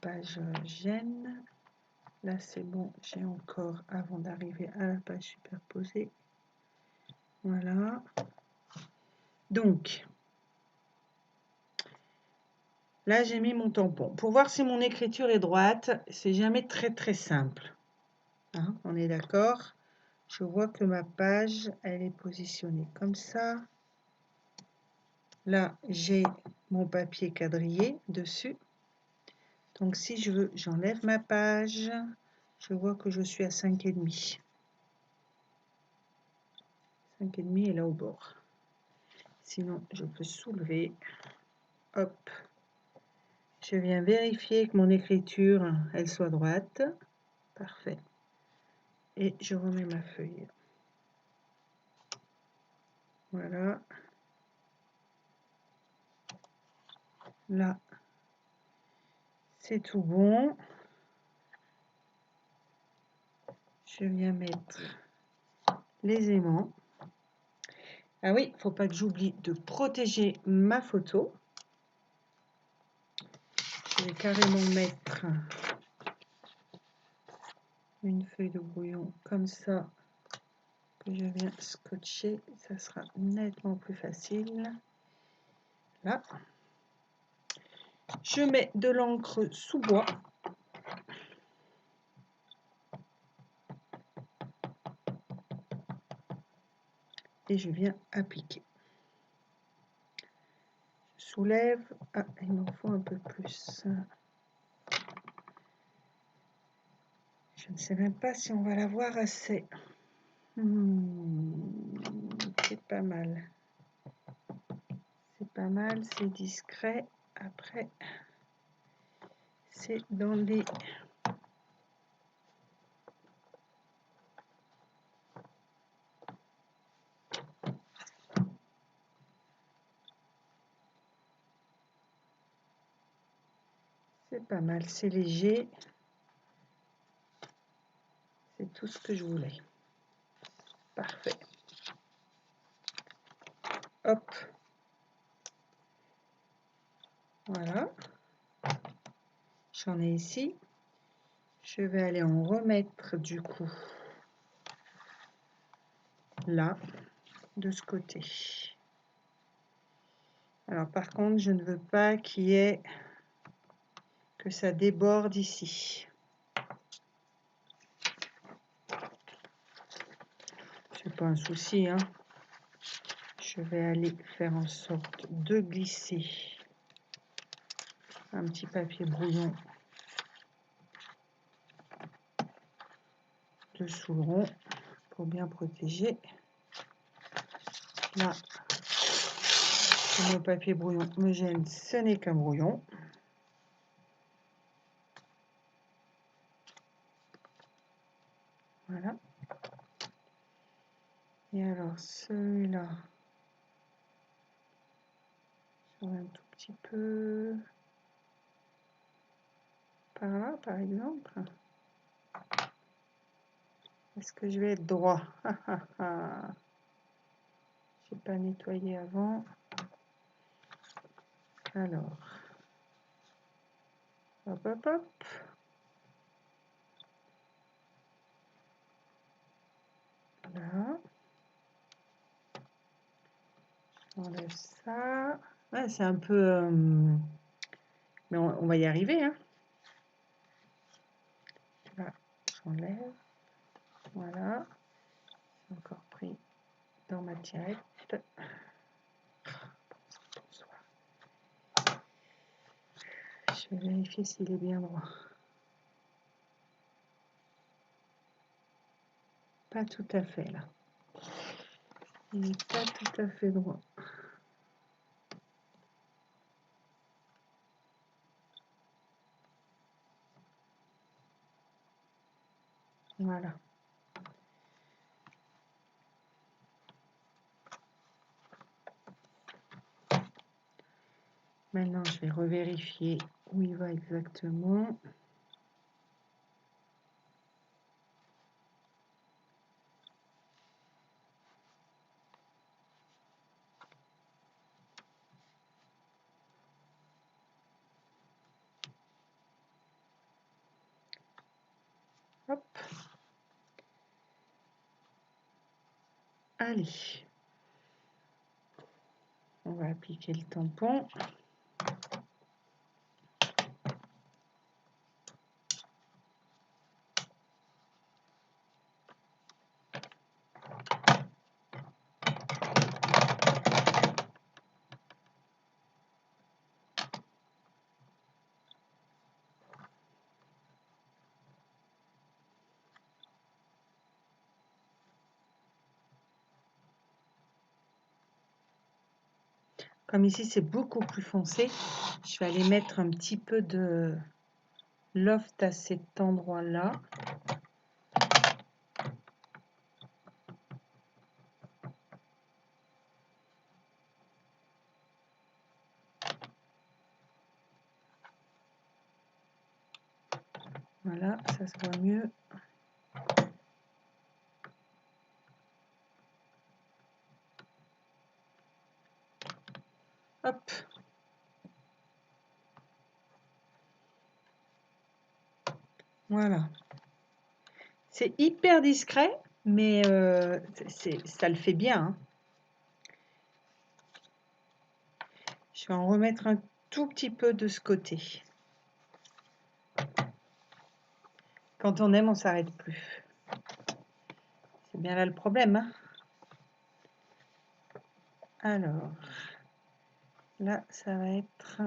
page gêne. Là, c'est bon, j'ai encore avant d'arriver à la page superposée. Voilà. Donc, là, j'ai mis mon tampon. Pour voir si mon écriture est droite, c'est jamais très simple. Hein, on est d'accord? Je vois que ma page, elle est positionnée comme ça. Là, j'ai mon papier quadrillé dessus. Donc, si je veux, j'enlève ma page. Je vois que je suis à 5,5. 5,5 est là au bord. Sinon, je peux soulever. Hop. Je viens vérifier que mon écriture, elle soit droite. Parfait. Et je remets ma feuille. Voilà. Là, c'est tout bon. Je viens mettre les aimants. Ah oui, il ne faut pas que j'oublie de protéger ma photo. Je vais carrément mettre une feuille de brouillon comme ça que je viens scotcher. Ça sera nettement plus facile. Là. Je mets de l'encre sous bois. Et je viens appliquer. Je soulève. Ah, il m'en faut un peu plus. Je ne sais même pas si on va l'avoir assez. C'est pas mal. C'est pas mal, c'est discret. Après, c'est dans les... C'est pas mal, c'est léger. C'est tout ce que je voulais. Parfait. Hop. Voilà. J'en ai ici. Je vais aller en remettre du coup là, de ce côté. Alors par contre, je ne veux pas qu'il y ait que ça déborde ici. C'est pas un souci, hein. Je vais aller faire en sorte de glisser un petit papier brouillon dessous le rond pour bien protéger. Là, le papier brouillon me gêne, ce n'est qu'un brouillon. Voilà. Et alors celui-là, je vais un tout petit peu par là, par exemple. Est-ce que je vais être droit? Je n'ai pas nettoyé avant. Alors, hop, hop, hop. Là. J'enlève ça. Ouais, c'est un peu... mais on va y arriver, hein. Là, j'enlève. Voilà. J'ai encore pris dans ma tirette. Bonsoir. Je vais vérifier s'il est bien droit. Pas tout à fait, là. Il n'est pas tout à fait droit. Voilà. Maintenant, je vais revérifier où il va exactement. Hop. Allez. On va appliquer le tampon. Comme ici, c'est beaucoup plus foncé, je vais aller mettre un petit peu de loft à cet endroit-là. Voilà, ça se voit mieux. Hop. Voilà. C'est hyper discret, mais ça le fait bien, hein. Je vais en remettre un tout petit peu de ce côté. Quand on aime, on ne s'arrête plus. C'est bien là le problème, hein. Alors, là, ça va être...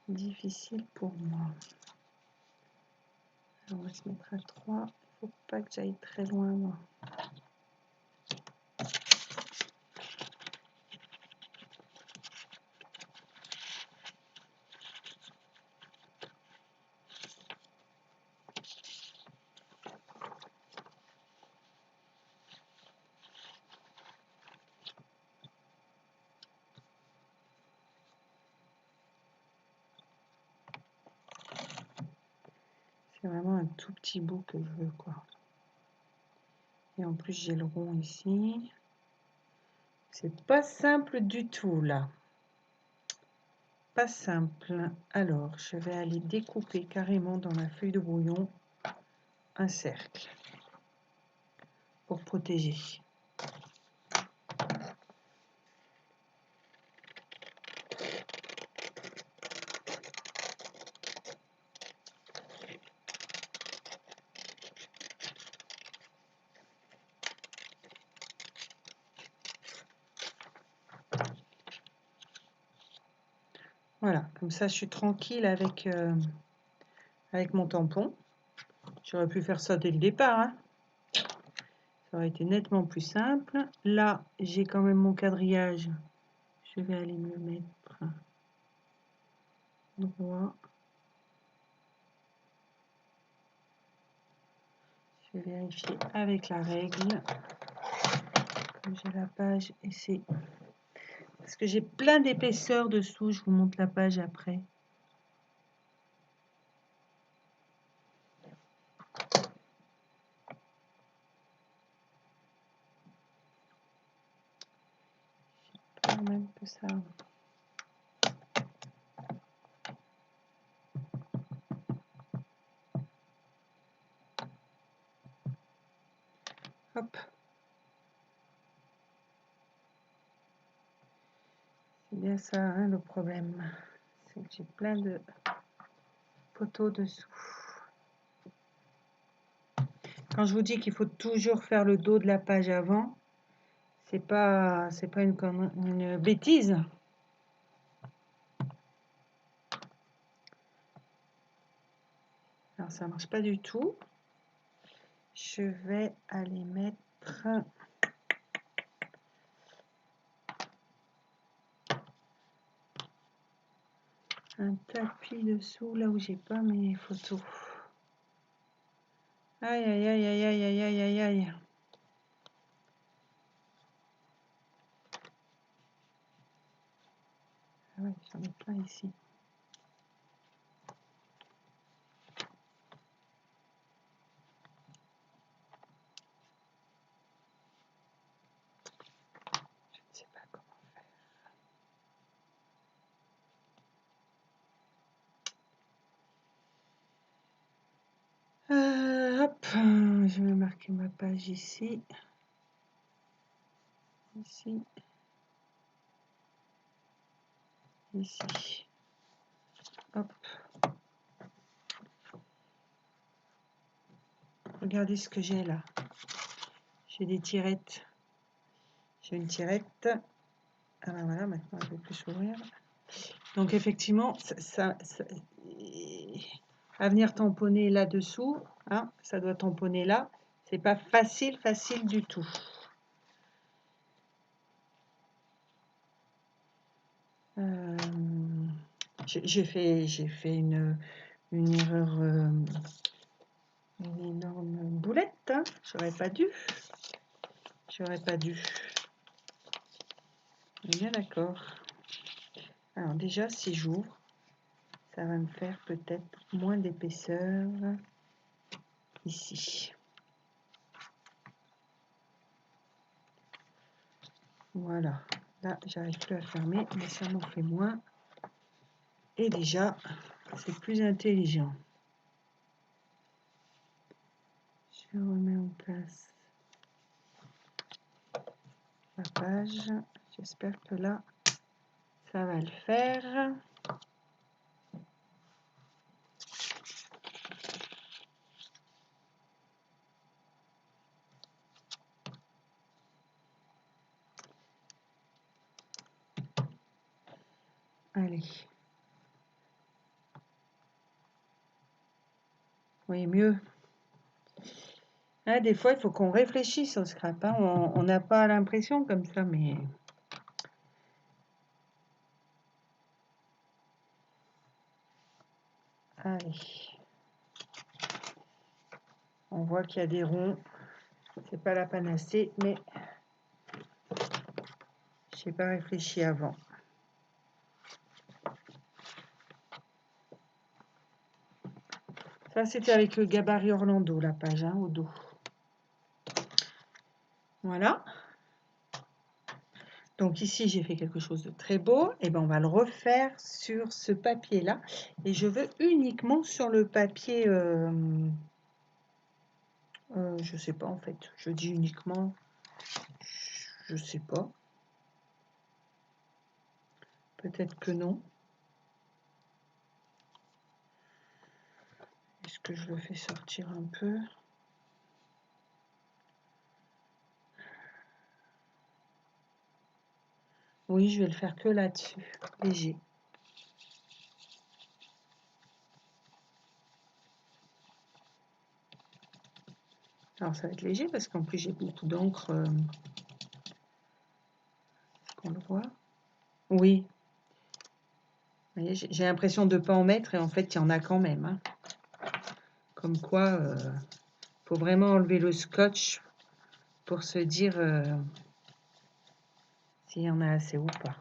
difficile pour moi. Alors, on va se mettre à 3. Il ne faut pas que j'aille très loin, moi. C'est vraiment un tout petit bout que je veux, quoi. Et en plus, j'ai le rond ici. C'est pas simple du tout, là. Pas simple. Alors, je vais aller découper carrément dans la feuille de brouillon un cercle pour protéger. Voilà, comme ça, je suis tranquille avec mon tampon. J'aurais pu faire ça dès le départ, hein. Ça aurait été nettement plus simple. Là, j'ai quand même mon quadrillage. Je vais aller me le mettre droit. Je vais vérifier avec la règle. Comme j'ai la page et c'est... Parce que j'ai plein d'épaisseur dessous. Je vous montre la page après. Quand même que ça... Hop. C'est bien ça, hein, le problème. C'est que j'ai plein de poteaux dessous. Quand je vous dis qu'il faut toujours faire le dos de la page avant, c'est pas une bêtise. Alors ça marche pas du tout. Je vais aller mettre un tapis dessous là où j'ai pas mes photos. Aïe aïe aïe aïe aïe aïe aïe aïe aïe. Ah ouais, j'en ai plein ici. Je ne sais pas comment faire. Hop, je vais marquer ma page ici. Ici. Ici. Hop. Regardez ce que j'ai là. J'ai des tirettes. J'ai une tirette. Ah ben voilà, maintenant je ne vais plus s'ouvrir. Donc effectivement, à venir tamponner là-dessous, hein, ça doit tamponner là. C'est pas facile du tout. J'ai fait une erreur, une énorme boulette, hein. J'aurais pas dû. On est bien d'accord. Alors déjà, si j'ouvre, ça va me faire peut-être moins d'épaisseur ici. Voilà. Là, j'arrive plus à fermer, mais ça m'en fait moins. Et déjà, c'est plus intelligent. Je remets en place la page. J'espère que là, ça va le faire. Allez. Oui, mieux. Ah, des fois, il faut qu'on réfléchisse au scrap. Hein. On n'a pas l'impression comme ça, mais... Allez. On voit qu'il y a des ronds. C'est pas la panacée, mais... Je n'ai pas réfléchi avant. Ça, c'était avec le gabarit Orlando, la page, hein, au dos. Voilà. Donc ici, j'ai fait quelque chose de très beau. Et ben, on va le refaire sur ce papier-là. Et je veux uniquement sur le papier... je sais pas en fait. Je dis uniquement... Je sais pas. Peut-être que non. Est-ce que je le fais sortir un peu? Oui, je vais le faire que là-dessus. Léger. Alors ça va être léger parce qu'en plus j'ai beaucoup d'encre. Est-ce qu'on le voit? Oui. Vous voyez, j'ai l'impression de ne pas en mettre et en fait il y en a quand même. Hein. Comme quoi, faut vraiment enlever le scotch pour se dire s'il y en a assez ou pas.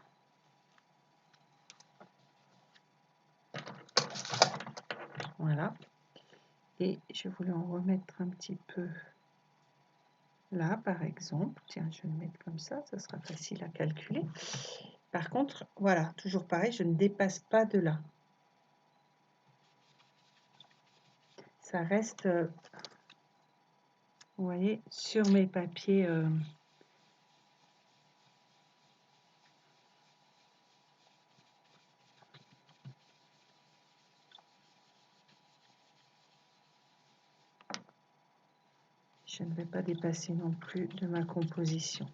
Voilà. Et je voulais en remettre un petit peu là, par exemple. Tiens, je vais le mettre comme ça sera facile à calculer. Par contre, voilà, toujours pareil, je ne dépasse pas de là. Ça reste, vous voyez, sur mes papiers. Je ne vais pas dépasser non plus de ma composition.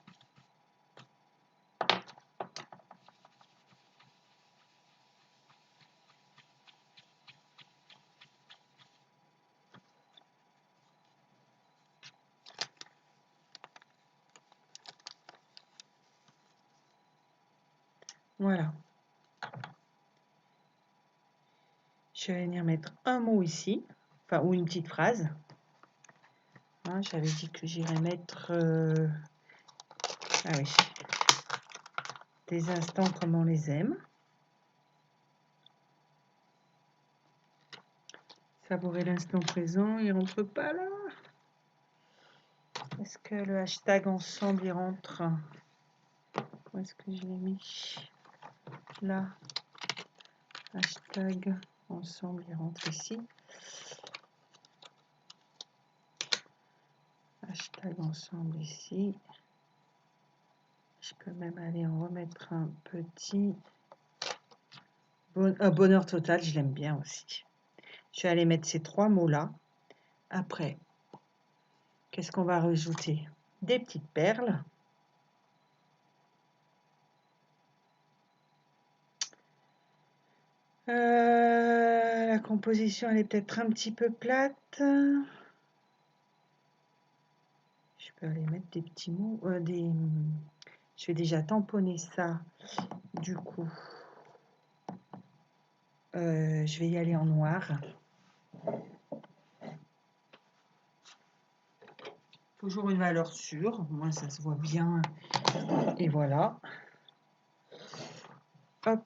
Voilà. Je vais venir mettre un mot ici, enfin, ou une petite phrase. Hein, j'avais dit que j'irais mettre... ah oui. Des instants comme on les aime. Savourer l'instant présent, il rentre pas là. Est-ce que le hashtag ensemble, il rentre? Où est-ce que je l'ai mis? Là. Hashtag ensemble, il rentre ici. Hashtag ensemble ici. Je peux même aller en remettre un petit. Bonheur total, je l'aime bien aussi. Je vais aller mettre ces trois mots-là. Après, qu'est-ce qu'on va rajouter? Des petites perles. La composition, elle est peut-être un petit peu plate. Je peux aller mettre des petits mots. Je vais déjà tamponner ça. Du coup, je vais y aller en noir. Toujours une valeur sûre. Au moins, ça se voit bien. Et voilà. Hop.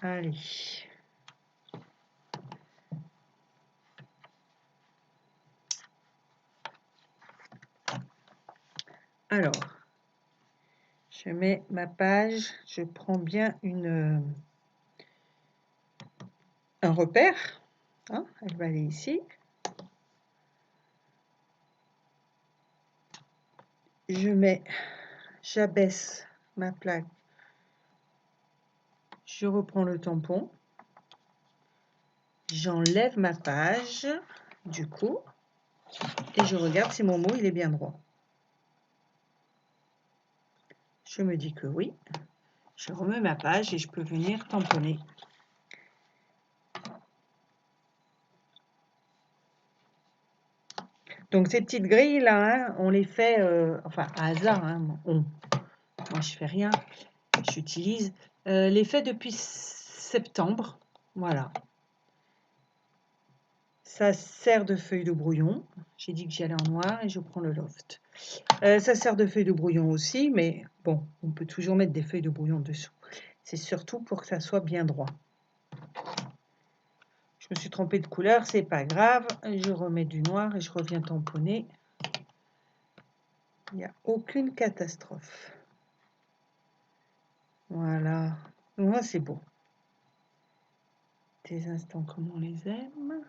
Allez. Alors, je mets ma page, je prends bien un repère, hein, elle va aller ici. J'abaisse ma plaque, je reprends le tampon, j'enlève ma page, du coup, et je regarde si mon mot il est bien droit. Je me dis que oui, je remets ma page et je peux venir tamponner. Donc ces petites grilles là, hein, on les fait, enfin à hasard, hein, moi je fais rien, j'utilise les faits depuis septembre, voilà. Ça sert de feuille de brouillon, j'ai dit que j'allais en noir et je prends le loft. Ça sert de feuille de brouillon aussi, mais bon, on peut toujours mettre des feuilles de brouillon dessous. C'est surtout pour que ça soit bien droit. me suis trompée de couleur, c'est pas grave. Je remets du noir et je reviens tamponner. Il n'y a aucune catastrophe. Voilà. Moi, c'est beau. Des instants comme on les aime.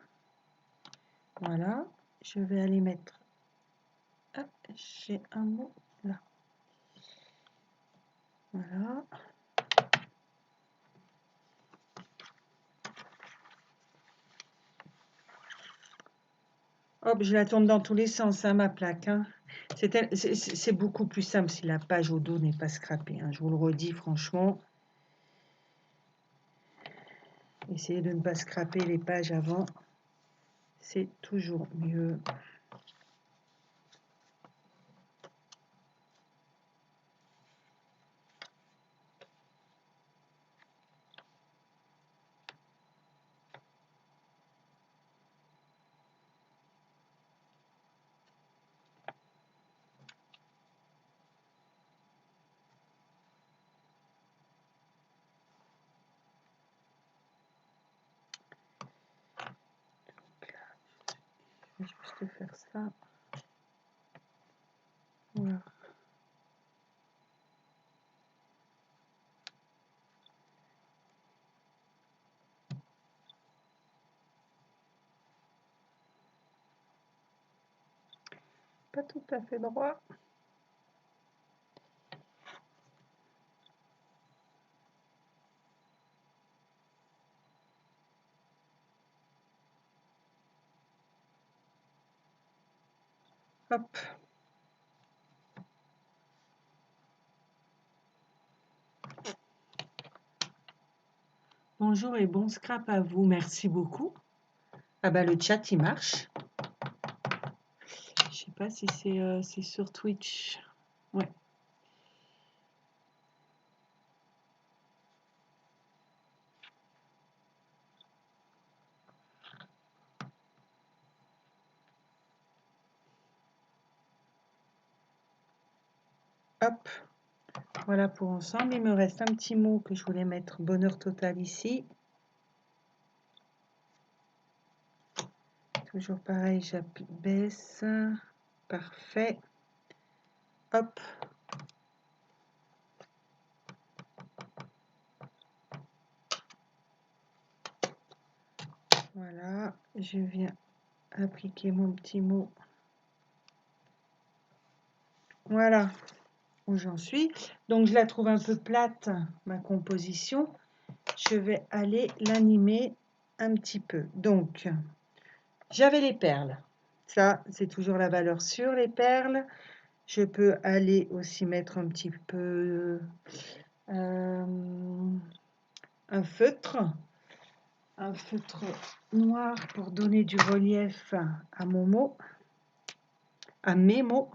Voilà. Je vais aller mettre... Ah, j'ai un mot là. Voilà. Hop, je la tourne dans tous les sens, hein, ma plaque. Hein. C'est beaucoup plus simple si la page au dos n'est pas scrapée. Hein. Je vous le redis, franchement. Essayez de ne pas scraper les pages avant. C'est toujours mieux. Je vais juste faire ça. Voilà. Pas tout à fait droit. Hop. Bonjour et bon scrap à vous. Merci beaucoup. Ah bah le chat il marche. Je sais pas si c'est sur Twitch. Ouais. Hop. Voilà pour ensemble. Il me reste un petit mot que je voulais mettre bonheur total ici. Toujours pareil, j'abaisse. Parfait. Hop. Voilà. Je viens appliquer mon petit mot. Voilà où j'en suis. Donc je la trouve un peu plate, ma composition. Je vais aller l'animer un petit peu. Donc, j'avais les perles. Ça, c'est toujours la valeur sûre, les perles. Je peux aller aussi mettre un petit peu un feutre noir pour donner du relief à mon mot, à mes mots.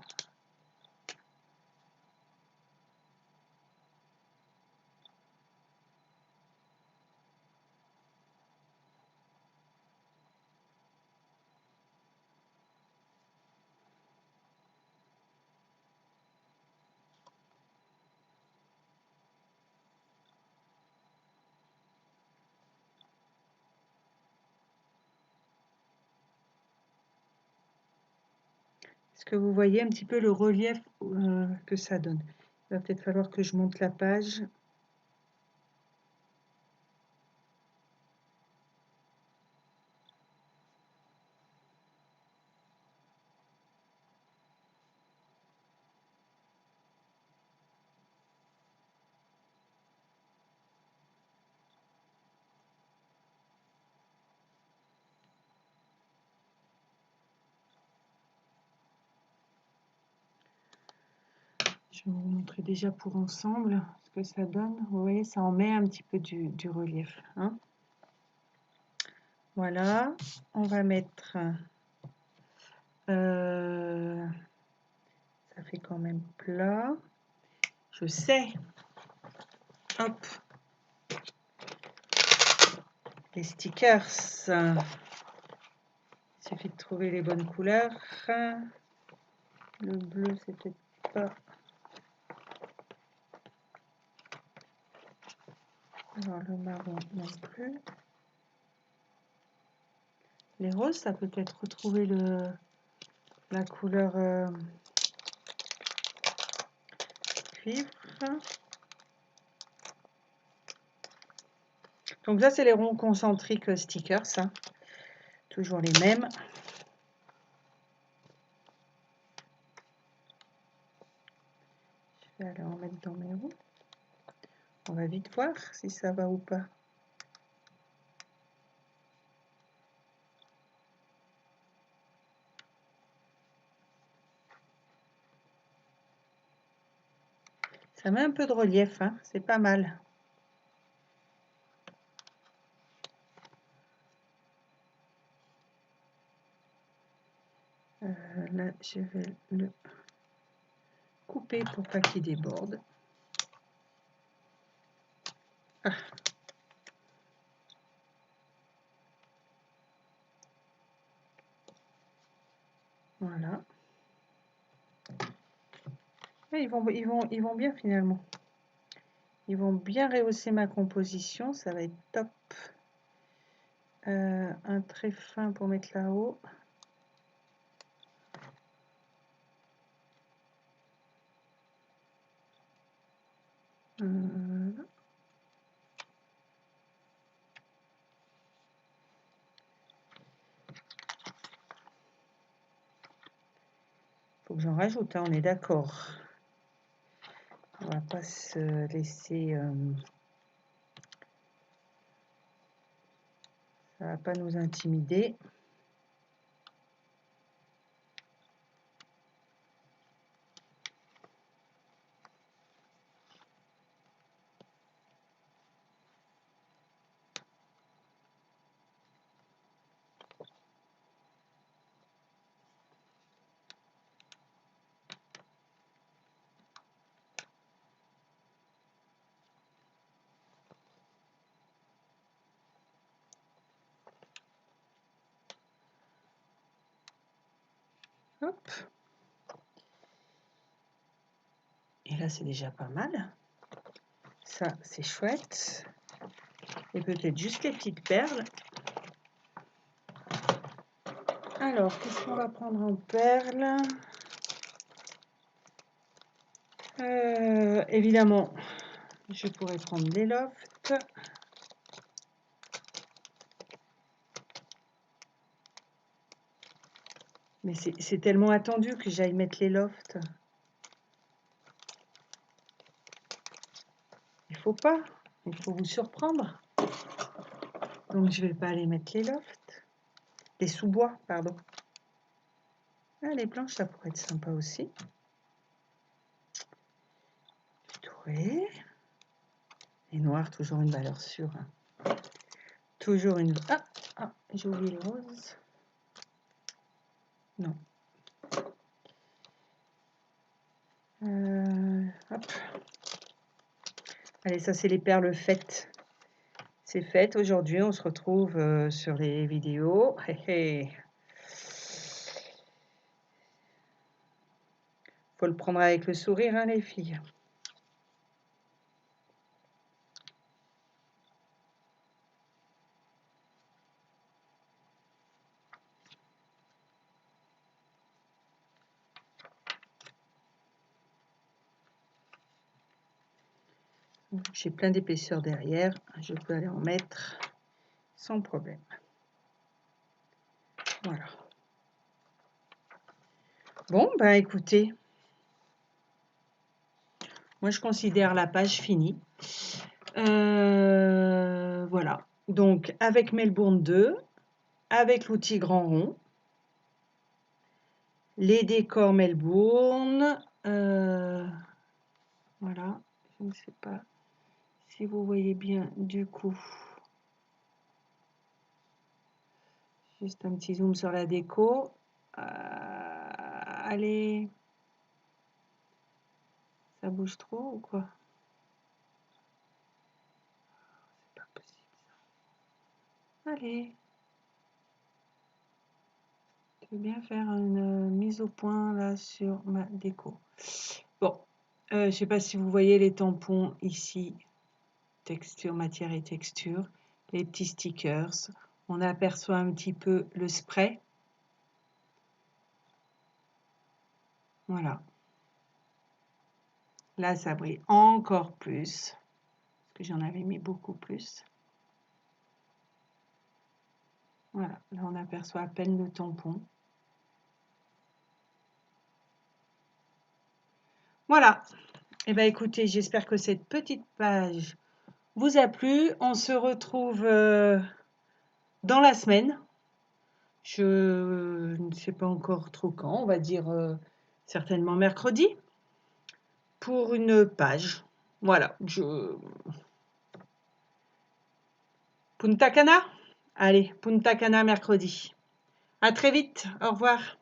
Est-ce que vous voyez un petit peu le relief que ça donne? Il va peut-être falloir que je monte la page. Je vais vous montrer déjà pour ensemble ce que ça donne. Vous voyez, ça en met un petit peu du relief. Hein. Voilà, on va mettre... ça fait quand même plat. Je sais. Hop. Les stickers. Il suffit de trouver les bonnes couleurs. Le bleu, c'est peut-être pas... Alors, le marron non plus. Les roses, ça peut peut-être retrouver la couleur cuivre. Donc ça, c'est les ronds concentriques stickers, hein. Toujours les mêmes. Je vais aller en mettre dans mes roues. On va vite voir si ça va ou pas. Ça met un peu de relief, hein. C'est pas mal. Là, je vais le couper pour pas qu'il déborde. Ah. Voilà. Et ils vont bien finalement. Ils vont bien rehausser ma composition. Ça va être top. Un trait fin pour mettre là-haut. Faut que j'en rajoute, hein, on est d'accord. On va pas se laisser... ça va pas nous intimider. Hop. Et là, c'est déjà pas mal. Ça, c'est chouette. Et peut-être juste les petites perles. Alors, qu'est-ce qu'on va prendre en perles? Évidemment, je pourrais prendre les lofts. Mais c'est tellement attendu que j'aille mettre les lofts. Il faut pas. Il faut vous surprendre. Donc, je vais pas aller mettre les lofts. Les sous-bois, pardon. Ah, les blanches, ça pourrait être sympa aussi. Doré. Les noirs, toujours une valeur sûre. Hein. Toujours une... Ah, j'ai oublié les roses. Non. Hop. Allez, ça, c'est les perles faites. C'est fait. Aujourd'hui, on se retrouve sur les vidéos. Faut le prendre avec le sourire, hein, les filles. J'ai plein d'épaisseur derrière. Je peux aller en mettre sans problème. Voilà. Bon, ben écoutez, moi je considère la page finie. Voilà. Donc avec Melbourne 2, avec l'outil grand rond, les décors Melbourne. Voilà. Je ne sais pas si vous voyez bien du coup. Juste un petit zoom sur la déco. Allez. Ça bouge trop ou quoi? C'est pas possible ça. Allez. Je vais bien faire une mise au point là sur ma déco. Bon. Je ne sais pas si vous voyez les tampons ici. Texture, matière et texture. Les petits stickers. On aperçoit un petit peu le spray. Voilà. Là, ça brille encore plus. Parce que j'en avais mis beaucoup plus. Voilà. Là, on aperçoit à peine le tampon. Voilà. Eh bien, écoutez, j'espère que cette petite page vous a plu. On se retrouve dans la semaine. Je ne sais pas encore trop quand. On va dire certainement mercredi. Pour une page. Voilà. Punta Cana? Allez, Punta Cana mercredi. À très vite. Au revoir.